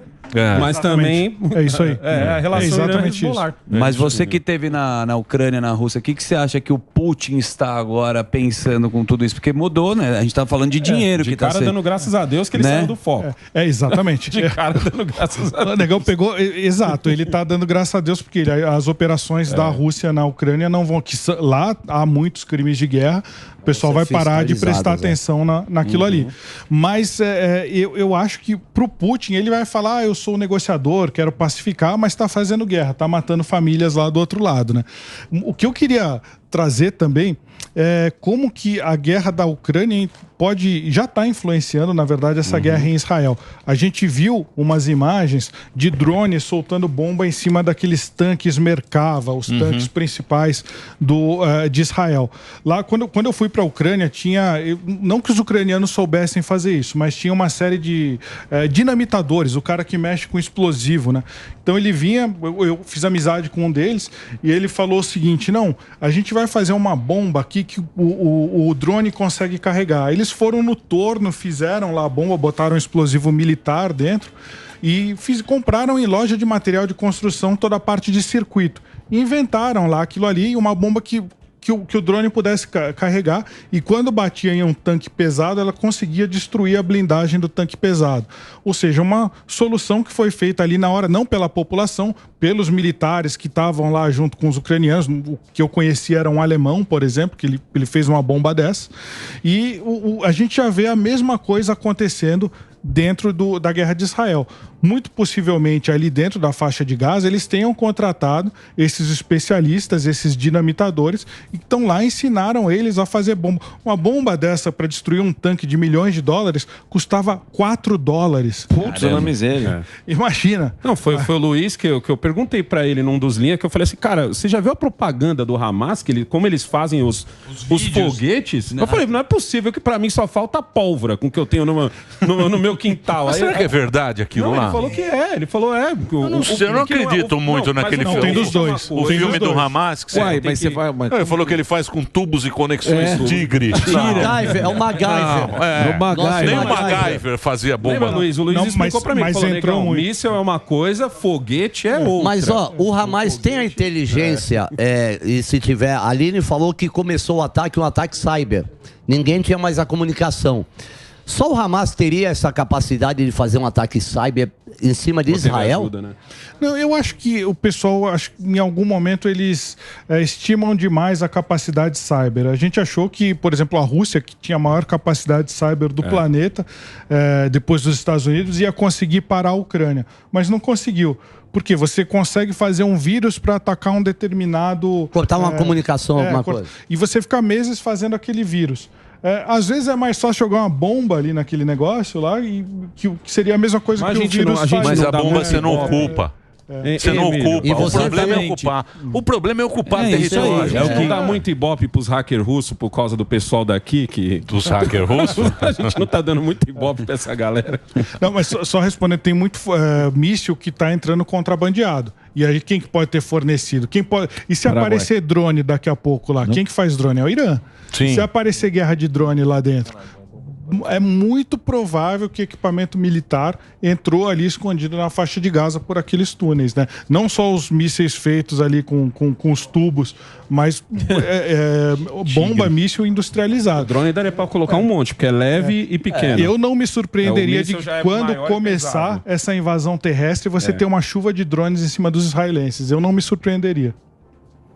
Mas também... É isso aí. A relação Irã-Hezbollah. Mas você que esteve na Ucrânia, na Rússia, o que você acha que o Putin está agora pensando com tudo isso? Porque mudou, né? A gente tá falando de dinheiro. De cara dando graças a Deus que ele saiu do foco. Exatamente. De cara dando graças a Deus. O negão pegou... Exato, ele tá dando graças a Deus porque as operações da Rússia na Ucrânia não vão... Lá há muitos crimes de guerra. O pessoal vai parar de prestar atenção naquilo ali. Mas eu acho que pro Putin ele vai falar, eu sou um negociador, quero pacificar, mas está fazendo guerra, está matando famílias lá do outro lado, né? O que eu queria trazer também é como que a guerra da Ucrânia já está influenciando, na verdade, essa guerra em Israel. A gente viu umas imagens de drones soltando bomba em cima daqueles tanques Merkava, os tanques principais de Israel. Lá, quando eu fui para a Ucrânia, não que os ucranianos soubessem fazer isso, mas tinha uma série de dinamitadores, o cara que mexe com explosivo, né? Então ele vinha, eu fiz amizade com um deles, e ele falou o seguinte, não, a gente vai fazer uma bomba aqui que o drone consegue carregar. Eles foram no torno, fizeram lá a bomba, botaram um explosivo militar dentro e compraram em loja de material de construção toda a parte de circuito. Inventaram lá aquilo ali, uma bomba que o drone pudesse carregar, e quando batia em um tanque pesado, ela conseguia destruir a blindagem do tanque pesado. Ou seja, uma solução que foi feita ali na hora, não pela população, pelos militares que estavam lá junto com os ucranianos. O que eu conheci era um alemão, por exemplo, que ele fez uma bomba dessa. E a gente já vê a mesma coisa acontecendo dentro da guerra de Israel. Muito possivelmente ali dentro da faixa de Gaza eles tenham contratado esses especialistas, esses dinamitadores, e estão lá, ensinaram eles a fazer bomba. Uma bomba dessa para destruir um tanque de milhões de dólares custava $4. Putz, na miséria. Imagina. Não, foi o Luiz que eu perguntei para ele num dos linhas, que eu falei assim, cara, você já viu a propaganda do Hamas, como eles fazem os foguetes? Eu falei, não é possível que para mim só falta pólvora com o que eu tenho no meu quintal. Mas será que é verdade aquilo lá? falou que é. Ele falou Eu não acredito muito naquele filme. Tem dos dois. O Tem filme dos do dois. Hamas. Que Uai, mas você vai... Ele falou que ele faz com tubos e conexões tigre. MacGyver, é o MacGyver. Nem o MacGyver fazia bomba. Lembra, Luiz? O Luiz Não, explicou pra mim. mas Falou, entrou negão, muito. míssil é uma coisa, foguete é outra. Mas, ó, o Hamas tem a inteligência, e se tiver... A Aline falou que começou o ataque, um ataque cyber. Ninguém tinha mais a comunicação. Só o Hamas teria essa capacidade de fazer um ataque cyber em cima de Israel? Ajuda, né? Não, eu acho que o pessoal, acho que em algum momento eles estimam demais a capacidade cyber. A gente achou que, por exemplo, a Rússia, que tinha a maior capacidade cyber do planeta, depois dos Estados Unidos, ia conseguir parar a Ucrânia. Mas não conseguiu. Porque você consegue fazer um vírus para atacar um determinado... Cortar uma comunicação, alguma coisa. E você ficar meses fazendo aquele vírus. Às vezes é mais fácil jogar uma bomba ali naquele negócio lá, e que seria a mesma coisa Mas que a o gente vírus não- a gente faz. Mas a bomba você não ocupa. Você não ocupa. E O você problema é também. ocupar. O problema é ocupar isso aí. território. É o que dá muito ibope pros hackers russos por causa do pessoal daqui, que Dos hackers russos? a gente não tá dando muito ibope pra essa galera. Não, mas só respondendo, tem muito míssil que está entrando contrabandeado. E aí quem que pode ter fornecido? Quem pode... E se aparecer drone daqui a pouco lá? Quem que faz drone? É o Irã. Sim. Se aparecer guerra de drone lá dentro, é muito provável que equipamento militar entrou ali escondido na faixa de Gaza por aqueles túneis, né? Não só os mísseis feitos ali com os tubos, mas bomba, míssil industrializado. Drone daria pra colocar um monte, porque é leve e pequeno. Eu não me surpreenderia míssil de já é quando maior e começar pesado. essa invasão terrestre você ter uma chuva de drones em cima dos israelenses. Eu não me surpreenderia.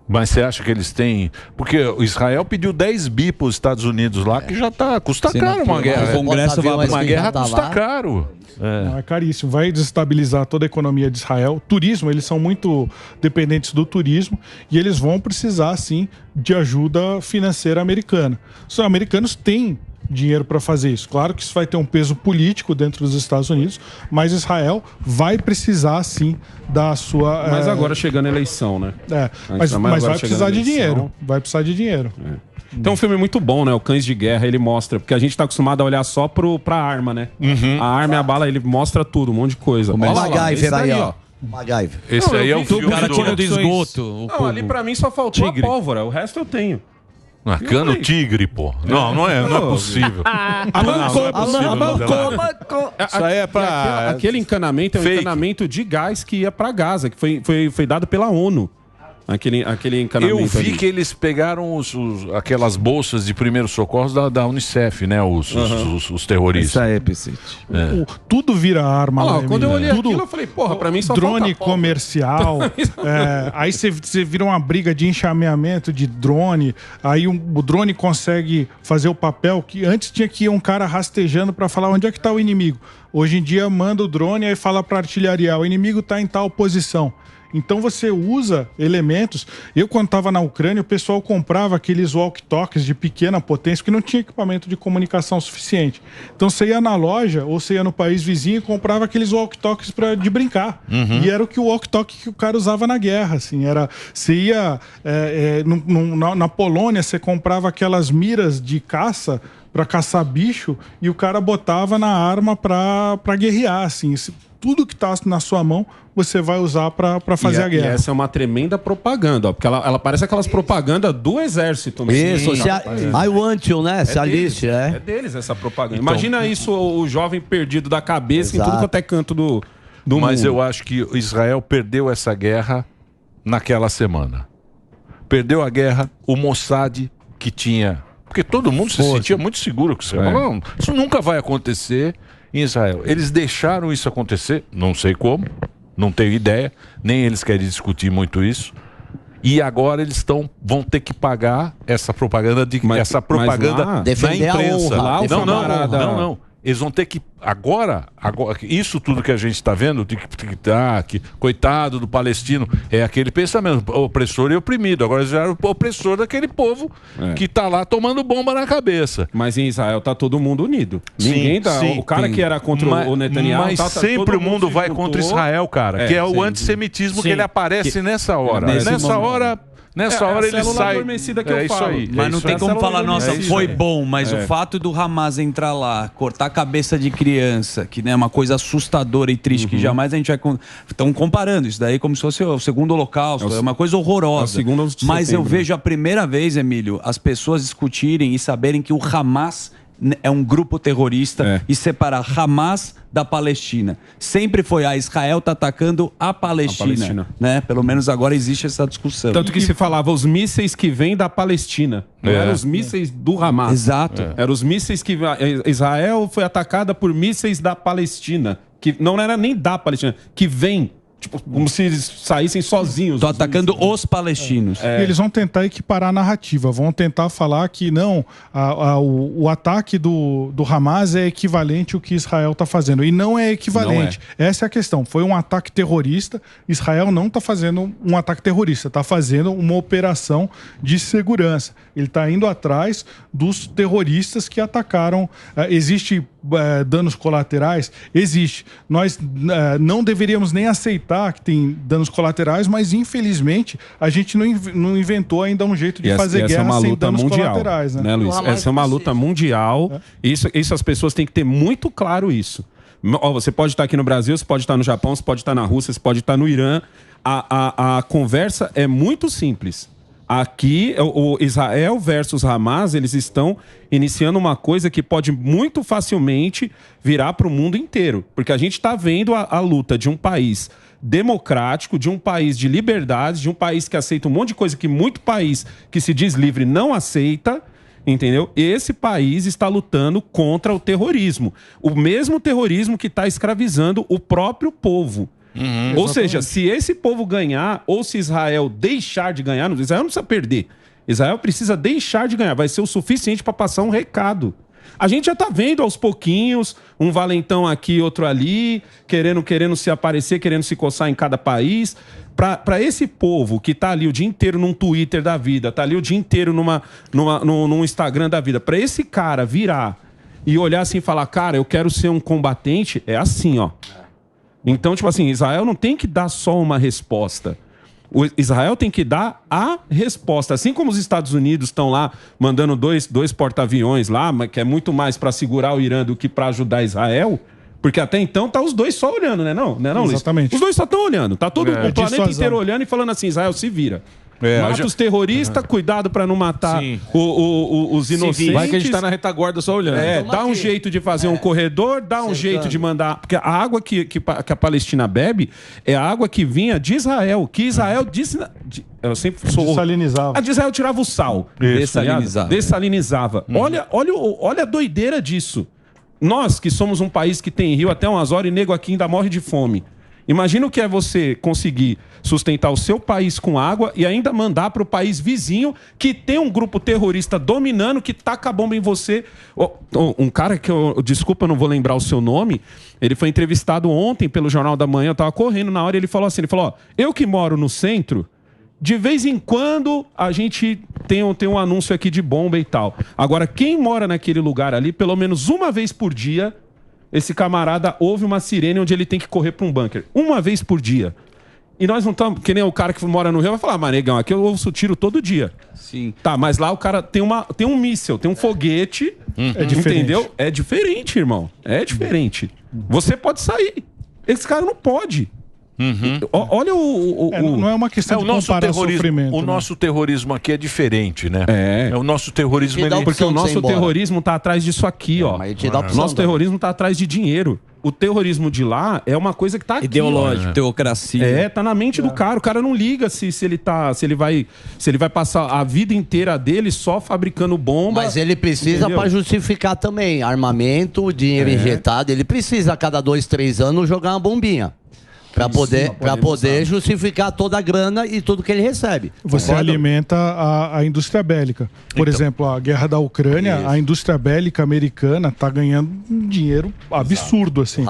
Mas você acha que eles têm... Porque o Israel pediu 10 bi para os Estados Unidos lá, que já tá... Custa caro uma guerra. O Congresso vai Uma guerra tá custa lá. caro. Não, é caríssimo. Vai desestabilizar toda a economia de Israel. Turismo, eles são muito dependentes do turismo e eles vão precisar, sim, de ajuda financeira americana. Os americanos têm dinheiro para fazer isso. Claro que isso vai ter um peso político dentro dos Estados Unidos, mas Israel vai precisar, sim, da sua... Mas agora chegando a eleição, né? Mas agora vai precisar chegando a de eleição. dinheiro. Vai precisar de dinheiro. Tem um filme muito bom, né? O Cães de Guerra, ele mostra, porque a gente tá acostumado a olhar só pra arma, né? A arma e a bala, ele mostra tudo, um monte de coisa. O Olha lá, esse MacGyver daí, aí, ó. MacGyver. Esse Não, aí é eu o vi filme tudo, cara, do... do esgoto. Não, ali pra mim só faltou a pólvora, o resto eu tenho. Cano tigre, pô. Não é possível. Isso aí é pra... Aquele encanamento é um Fake. encanamento de gás que ia pra Gaza, que foi dado pela ONU. Aquele encanamento Eu vi ali. que eles pegaram aquelas bolsas de primeiros socorros da Unicef, né? Os terroristas. Isso aí, Piscite. Tudo vira arma. Olha lá, lá, quando eu olhei tudo, aquilo, eu falei, porra, pra mim só drone falta pólvora. comercial. Aí você vira uma briga de enxameamento de drone. Aí o drone consegue fazer o papel que antes tinha que ir um cara rastejando para falar onde é que tá o inimigo. Hoje em dia manda o drone e fala para artilharia, o inimigo tá em tal posição. Então você usa elementos. Eu, quando estava na Ucrânia, o pessoal comprava aqueles walkie-talkies de pequena potência, porque não tinha equipamento de comunicação suficiente. Então você ia na loja ou você ia no país vizinho e comprava aqueles walkie-talkies de brincar. E era o que o walkie-talkie que o cara usava na guerra. Assim, você ia na Polônia, você comprava aquelas miras de caça para caçar bicho e o cara botava na arma para guerrear. Assim. Tudo que está na sua mão, você vai usar para fazer a guerra. E essa é uma tremenda propaganda, ó, porque ela parece aquelas propagandas do exército. Isso, I want you, né? Se aliste, É deles essa propaganda. Imagina isso, o jovem perdido da cabeça em tudo quanto é canto do Mas mundo. eu acho que Israel perdeu essa guerra naquela semana. Perdeu a guerra, o Mossad que tinha... Porque todo mundo se sentia muito seguro com isso. Não, isso nunca vai acontecer em Israel. Eles deixaram isso acontecer, não sei como, não tenho ideia, nem eles querem discutir muito isso. E agora eles vão ter que pagar essa propaganda lá, defender na imprensa. a honra, Não. Eles vão ter que agora isso tudo que a gente está vendo, que coitado do palestino, é aquele pensamento, opressor e oprimido. Agora eles já eram o opressor daquele povo que está lá tomando bomba na cabeça. Mas em Israel tá todo mundo unido. Sim, o cara que era contra o Netanyahu... Mas sempre o mundo vai contra Israel, cara. Que é o antissemitismo que ele aparece nessa hora. Nessa hora ele sai. Que eu isso falo. aí. Mas não tem como falar, nossa, isso foi aí. bom, mas o fato do Hamas entrar lá, cortar a cabeça de criança criança, que é uma coisa assustadora e triste, que jamais a gente vai... Estão comparando isso daí como se fosse o segundo holocausto, é uma coisa horrorosa. Mas eu vejo a primeira vez, Emílio, as pessoas discutirem e saberem que o Hamas é um grupo terrorista e separar Hamas da Palestina. Sempre foi Israel tá atacando a Palestina, né? Pelo menos agora existe essa discussão. Tanto que se falava os mísseis que vêm da Palestina. Não eram os mísseis do Hamas. Exato. Eram os mísseis que... Israel foi atacada por mísseis da Palestina. Que não era nem da Palestina. Que vem... Tipo, como se eles saíssem sozinhos. Tô atacando os palestinos. E eles vão tentar equiparar a narrativa, vão tentar falar que não, o ataque do Hamas é equivalente ao que Israel está fazendo. E não é equivalente. Não é. Essa é a questão. Foi um ataque terrorista. Israel não está fazendo um ataque terrorista, está fazendo uma operação de segurança. Ele está indo atrás dos terroristas que atacaram. Existe danos colaterais? Existe. Nós não deveríamos nem aceitar que tem danos colaterais, mas infelizmente a gente não inventou ainda um jeito de fazer guerra sem danos colaterais, né, Luiz? Essa é uma luta mundial. Isso as pessoas têm que ter muito claro isso. Você pode estar aqui no Brasil, você pode estar no Japão, você pode estar na Rússia, você pode estar no Irã. A conversa é muito simples. Aqui, o Israel versus Hamas, eles estão iniciando uma coisa que pode muito facilmente virar para o mundo inteiro. Porque a gente está vendo a luta de um país democrático, de um país de liberdade, de um país que aceita um monte de coisa que muito país que se diz livre não aceita, entendeu? Esse país está lutando contra o terrorismo. O mesmo terrorismo que está escravizando o próprio povo. Ou seja, se esse povo ganhar, ou se Israel deixar de ganhar, Israel não precisa perder. Israel precisa deixar de ganhar. Vai ser o suficiente para passar um recado. A gente já está vendo aos pouquinhos um valentão aqui, outro ali, querendo se aparecer, querendo se coçar em cada país. Para esse povo que está ali o dia inteiro num Twitter da vida, está ali o dia inteiro num Instagram da vida, para esse cara virar e olhar assim e falar, cara, eu quero ser um combatente, é assim, ó. Então, tipo assim, Israel não tem que dar só uma resposta. O Israel tem que dar a resposta. Assim como os Estados Unidos estão lá mandando dois porta-aviões lá, que é muito mais para segurar o Irã do que para ajudar Israel, porque até então tá os dois só olhando, né? Não, exatamente. Luiz? Os dois só estão olhando. Tá todo o planeta inteiro olhando e falando assim, Israel, se vira. Mata os terroristas, cuidado para não matar os inocentes. Vai que a gente tá na retaguarda só olhando. Dá um jeito de fazer um corredor, dá um jeito de mandar... Porque a água que a Palestina bebe é a água que vinha de Israel, que Israel disse... Eu sempre sou... Dessalinizava. A de Israel tirava o sal. Dessalinizava. Olha a doideira disso. Nós, que somos um país que tem rio até umas horas e nego aqui ainda morre de fome. Imagina o que é você conseguir sustentar o seu país com água e ainda mandar para o país vizinho que tem um grupo terrorista dominando, que taca a bomba em você. Um cara que desculpa, eu não vou lembrar o seu nome, ele foi entrevistado ontem pelo Jornal da Manhã, eu estava correndo na hora e ele falou assim, eu que moro no centro, de vez em quando a gente tem um anúncio aqui de bomba e tal. Agora, quem mora naquele lugar ali, pelo menos uma vez por dia, esse camarada ouve uma sirene onde ele tem que correr para um bunker. Uma vez por dia. E nós não estamos... Que nem o cara que mora no Rio vai falar, mas negão, aqui eu ouço tiro todo dia. Sim. Tá, mas lá o cara tem um míssil, tem um foguete. Entendeu? É diferente, irmão. É diferente. Você pode sair. Esse cara não pode. Olha não é uma questão de comparar sofrimento. O nosso terrorismo aqui é diferente, né? O nosso terrorismo... Porque o nosso terrorismo tá atrás disso aqui, ó. O nosso terrorismo tá atrás de dinheiro. O terrorismo de lá é uma coisa que tá aqui. Ideológico, teocracia. Tá na mente do cara. O cara não liga se ele vai passar a vida inteira dele só fabricando bomba. Mas ele precisa para justificar também armamento, dinheiro injetado. Ele precisa a cada 2, 3 anos jogar uma bombinha. Para poder justificar toda a grana e tudo que ele recebe. Você alimenta a indústria bélica. Por exemplo, a guerra da Ucrânia, a indústria bélica americana está ganhando um dinheiro absurdo, assim.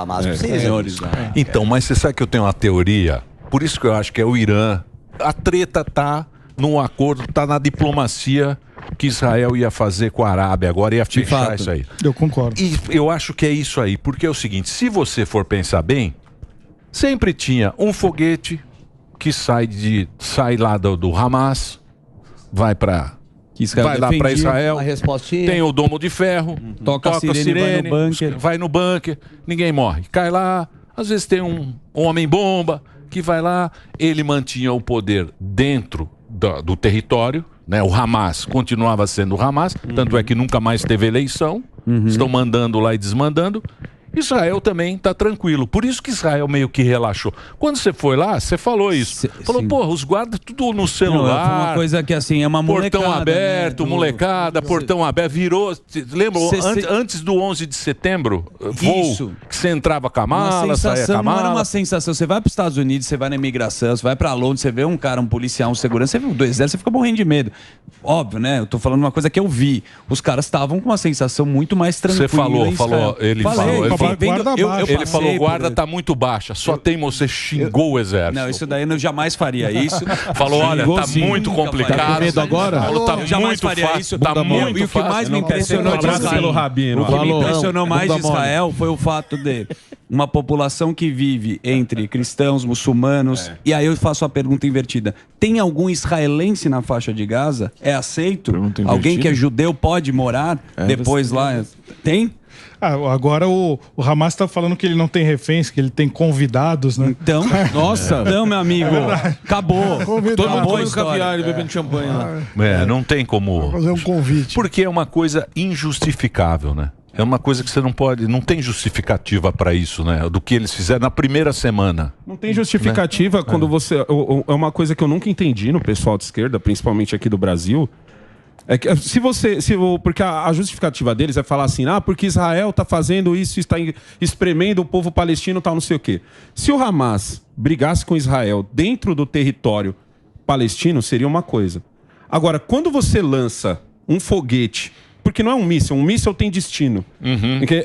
Então, mas você sabe que eu tenho uma teoria, por isso que eu acho que é o Irã. A treta tá num acordo, tá na diplomacia que Israel ia fazer com a Arábia, agora ia fechar isso aí. Eu concordo. E eu acho que é isso aí, porque é o seguinte, se você for pensar bem, sempre tinha um foguete que sai lá do Hamas, vai para Que Israel vai lá para defendia, Israel, uma respostinha. tem o domo de ferro, Toca a sirene, vai no bunker, ninguém morre. Cai lá, às vezes tem um homem-bomba que vai lá, ele mantinha o poder dentro do território, né? O Hamas continuava sendo o Hamas, tanto é que nunca mais teve eleição, estão mandando lá e desmandando. Israel também está tranquilo. Por isso que Israel meio que relaxou. Quando você foi lá, você falou isso. Falou, porra, os guardas tudo no celular. Não, uma coisa que assim, é uma molecada. Portão aberto, né? molecada, portão aberto. Virou. Lembra? Antes do 11 de setembro, voo, que você entrava com a mala, saía com a mala. Não era uma sensação. Você vai para os Estados Unidos, você vai na imigração, você vai para Londres, você vê um cara, um policial, um segurança, você vê do exército, você fica morrendo de medo. Óbvio, né? Eu tô falando uma coisa que eu vi. Os caras estavam com uma sensação muito mais tranquila. Você falou, ele falou, o guarda tá muito baixa, só tem você xingou o exército. Não, isso daí eu jamais faria isso. Falou, olha, tá muito complicado. Tá com medo agora? Falou, tá eu jamais muito faria fácil, isso. tá muito E o que mais me impressionou de Israel, o que me impressionou mais de Israel foi o fato de uma população que vive entre cristãos, muçulmanos. E aí eu faço a pergunta invertida: tem algum israelense na faixa de Gaza? É aceito? Alguém que é judeu pode morar depois lá? Tem? Agora o Hamas está falando que ele não tem reféns, que ele tem convidados, né? Então, nossa. Então, meu amigo, acabou. Todo mundo comendo caviar e bebendo champanhe lá. Não tem como fazer um convite. Porque é uma coisa injustificável, né? É uma coisa que você não pode, não tem justificativa para isso, né? Do que eles fizeram na primeira semana. Não tem justificativa, né? Quando você... É uma coisa que eu nunca entendi no pessoal de esquerda, principalmente aqui do Brasil. É que porque a justificativa deles é falar assim, porque Israel está fazendo isso, está espremendo o povo palestino, tal, não sei o quê. Se o Hamas brigasse com Israel dentro do território palestino, seria uma coisa. Agora, quando você lança um foguete, porque não é um míssil tem destino.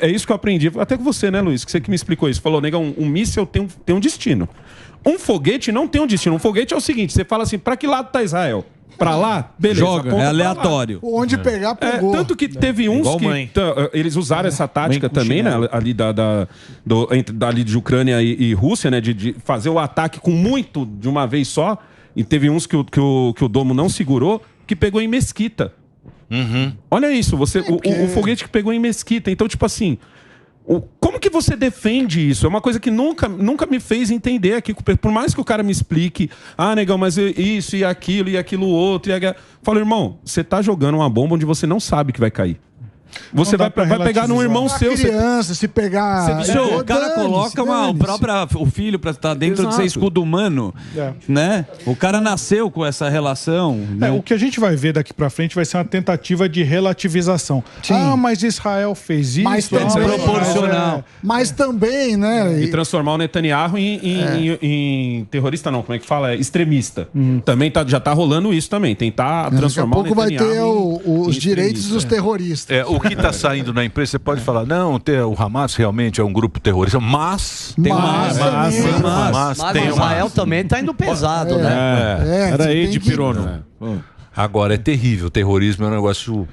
É isso que eu aprendi, até com você, né, Luiz? Que você que me explicou isso. Falou, negão, um míssil tem um destino. Um foguete não tem um destino. Um foguete é o seguinte, você fala assim, para que lado está Israel? Pra lá, beleza. Joga, é aleatório. Onde pegar, pegou. Tanto que teve uns que... Eles usaram essa tática também, né? Ali ali de Ucrânia e Rússia, né? De fazer o ataque com muito de uma vez só. E teve uns que o domo não segurou, que pegou em Mesquita. Olha isso, o foguete que pegou em Mesquita. Então, tipo assim... Como que você defende isso? É uma coisa que nunca me fez entender aqui. Por mais que o cara me explique, negão, mas isso e aquilo outro. Fala, irmão, você tá jogando uma bomba onde você não sabe que vai cair. Você vai pegar num irmão seu. Criança, se pegar. O cara coloca o filho pra estar dentro de ser escudo humano. Né? O cara nasceu com essa relação. O que a gente vai ver daqui pra frente vai ser uma tentativa de relativização. Sim. Mas Israel fez isso. Mas também, proporcional. Mas também, né? E transformar o Netanyahu em terrorista, não, como é que fala? Extremista. Também já tá rolando isso também. Tentar transformar o Netanyahu. Daqui a pouco vai ter os direitos dos terroristas. O que está saindo na imprensa, você pode falar, não, o Hamas realmente é um grupo terrorista, mas tem Israel também está indo pesado, né? Era aí de pirono. Agora, é terrível, o terrorismo é um negócio...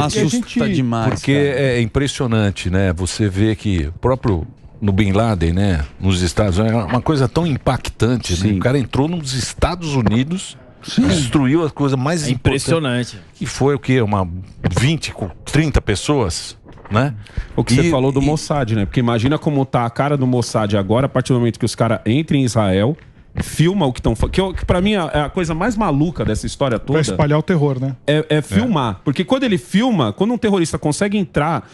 assusta demais. Porque é impressionante, né? Você vê que o próprio no Bin Laden, né? Nos Estados Unidos, é uma coisa tão impactante, né? O cara entrou nos Estados Unidos... destruiu a coisa mais impressionante. Que foi o quê? 20, 30 pessoas, né? O que você falou do Mossad, né? Porque imagina como tá a cara do Mossad agora, a partir do momento que os caras entram em Israel, filma o que estão falando. Que pra mim é a coisa mais maluca dessa história toda. Pra espalhar o terror, né? É filmar. Porque quando ele filma, quando um terrorista consegue entrar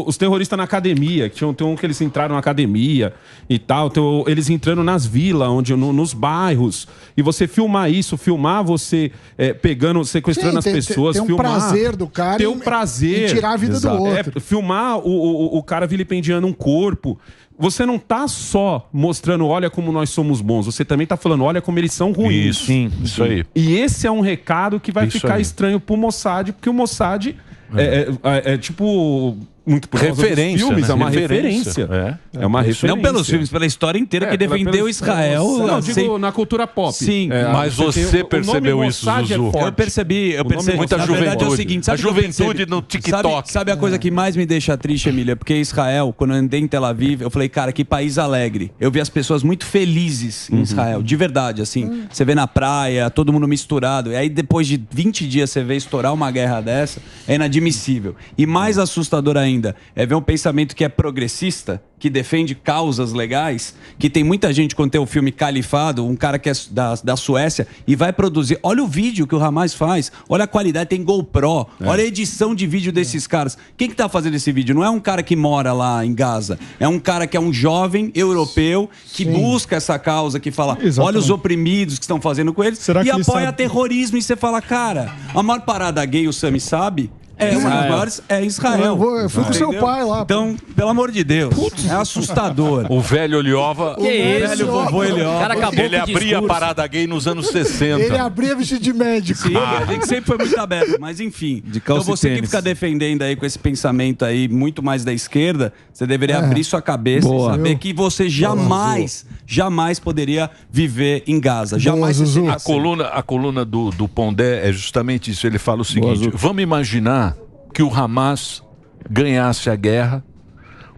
os terroristas na academia, tem um que eles entraram na academia e tal, eles entrando nas vilas, nos bairros, e você filmar isso, filmar você pegando, sequestrando as pessoas, tem um filmar. prazer do cara ter um prazer em tirar a vida do outro. Filmar o cara vilipendiando um corpo. Você não tá só mostrando, olha como nós somos bons, você também tá falando, olha como eles são ruins. Isso aí. E esse é um recado que vai ficar estranho pro Mossad, porque o Mossad é tipo muito por causa dos Referência, filmes, né? é uma Referência. referência. É uma referência. Não pelos filmes, pela história inteira que defendeu Israel. Não, digo na cultura pop. Sim. Mas você percebeu isso, Zuzu? Eu percebi. Muita Na verdade é o juventude. seguinte, A sabe o que eu juventude percebi? no TikTok. Sabe a coisa que mais me deixa triste, Emília? Porque Israel, quando eu andei em Tel Aviv, eu falei, cara, que país alegre. Eu vi as pessoas muito felizes em Israel, de verdade, assim. Você vê na praia, todo mundo misturado. E aí depois de 20 dias você vê estourar uma guerra dessa, é inadmissível. E mais assustador ainda, é ver um pensamento que é progressista, que defende causas legais, que tem muita gente quando tem o filme Califado, um cara que é da Suécia, e vai produzir. Olha o vídeo que o Hamas faz, olha a qualidade, tem GoPro, olha a edição de vídeo desses caras. Quem que tá fazendo esse vídeo? Não é um cara que mora lá em Gaza, é um cara que é um jovem europeu que busca essa causa, que fala, olha os oprimidos que estão fazendo com eles, e apoia terrorismo, e você fala, cara, a maior parada gay, o Sami sabe, uma das maiores é Israel. Eu fui com seu pai lá. Então, pelo amor de Deus, é assustador. O velho Oliova. O velho vovô Oliova. Cara, acabou Ele com o abria a discurso. parada gay nos anos 60. Ele abria vestido de médico. Sim, a gente sempre foi muito aberto, mas enfim. Então você que fica defendendo aí com esse pensamento aí muito mais da esquerda, você deveria abrir sua cabeça e saber que você jamais poderia viver em Gaza. Jamais. A coluna do Pondé é justamente isso. Ele fala o seguinte: vamos imaginar que o Hamas ganhasse a guerra.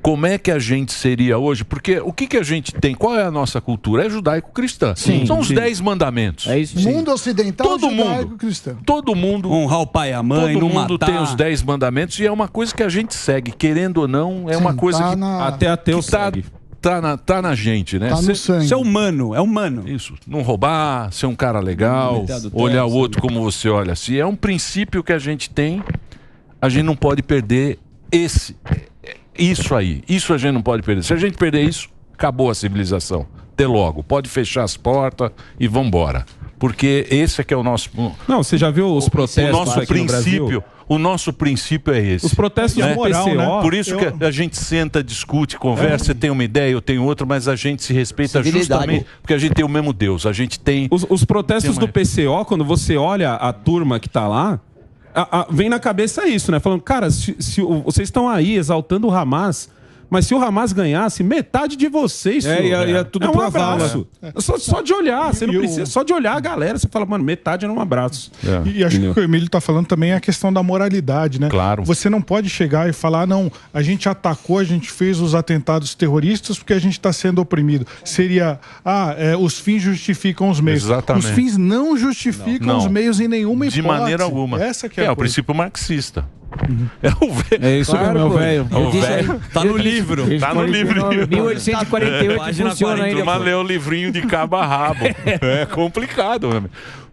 Como é que a gente seria hoje? Porque o que a gente tem? Qual é a nossa cultura? É judaico-cristã. São os 10 mandamentos. É isso. Mundo ocidental, Todo judaico-cristão. Todo mundo. Honrar o pai e a mãe, Todo não mundo matar. tem os 10 mandamentos e é uma coisa que a gente segue, querendo ou não, é uma coisa que Até ateu que tá, segue. tá na gente, né? Tá no sangue. Isso é humano, é humano. Isso, não roubar, ser um cara legal, olhar o outro como você olha. Se é um princípio que a gente tem, a gente não pode perder isso aí. Isso a gente não pode perder. Se a gente perder isso, acabou a civilização. Até logo. Pode fechar as portas e vambora. Porque esse é que é o nosso... Não, você já viu os protestos o nosso aqui no Brasil? princípio, o nosso princípio é esse. Os protestos né? do PCO, né? Por isso que a gente senta, discute, conversa, você tem uma ideia, eu tenho outra, mas a gente se respeita justamente porque a gente tem o mesmo Deus. A gente tem... Os protestos do PCO, quando você olha a turma que tá lá, vem na cabeça isso, né? Falando, cara, se vocês estão aí exaltando o Hamas, mas se o Hamas ganhasse, metade de vocês ia tudo pro abraço. Só de olhar, você não precisa. Só de olhar a galera, você fala, mano, metade é um abraço. E acho que o que o Emílio tá falando também é a questão da moralidade, né? Claro. Você não pode chegar e falar, não, a gente atacou, a gente fez os atentados terroristas porque a gente está sendo oprimido. Seria, os fins justificam os meios. Exatamente. Os fins não justificam os meios em nenhuma hipótese. De maneira alguma. Essa que é o princípio marxista. É o velho. É isso mesmo, meu velho. Tá no livro. Tá no livrinho. 1848 funciona ainda. Mas lê o livrinho de cabo a rabo. É complicado.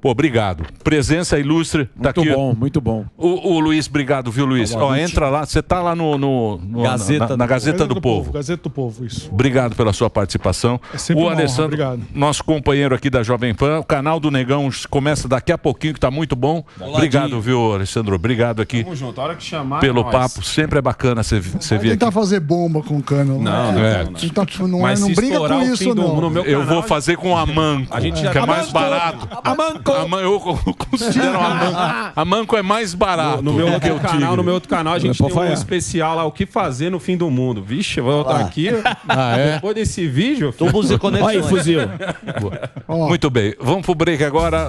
Pô, obrigado. Presença ilustre. Tá Muito aqui. bom, muito bom. O Luiz, obrigado, viu, Luiz? Ó, entra lá, você tá lá na Gazeta do Povo. Gazeta do Povo, isso. Obrigado pela sua participação. É sempre O uma honra, Alessandro, obrigado. nosso companheiro aqui da Jovem Pan, o canal do Negão começa daqui a pouquinho, que tá muito bom. Obrigado, viu, Alessandro? Obrigado aqui Tamo junto, a hora que chamar, pelo nós. papo. Sempre é bacana você vir aqui. Tentar fazer bomba com cano. Não. Mas não se briga estourar com o isso, fim do não. mundo, no meu Eu canal, vou fazer com a Manco, A gente já que é tá mais barato. Eu considero a Manco. A Manco é mais barato. No meu do que outro o canal, Tigre. no meu outro canal, a gente tem um especial lá, o que fazer no fim do mundo. Vixe, eu vou voltar aqui. Depois desse vídeo... Tubos e conexões. Aí, fuzil. Muito bem, vamos pro break agora.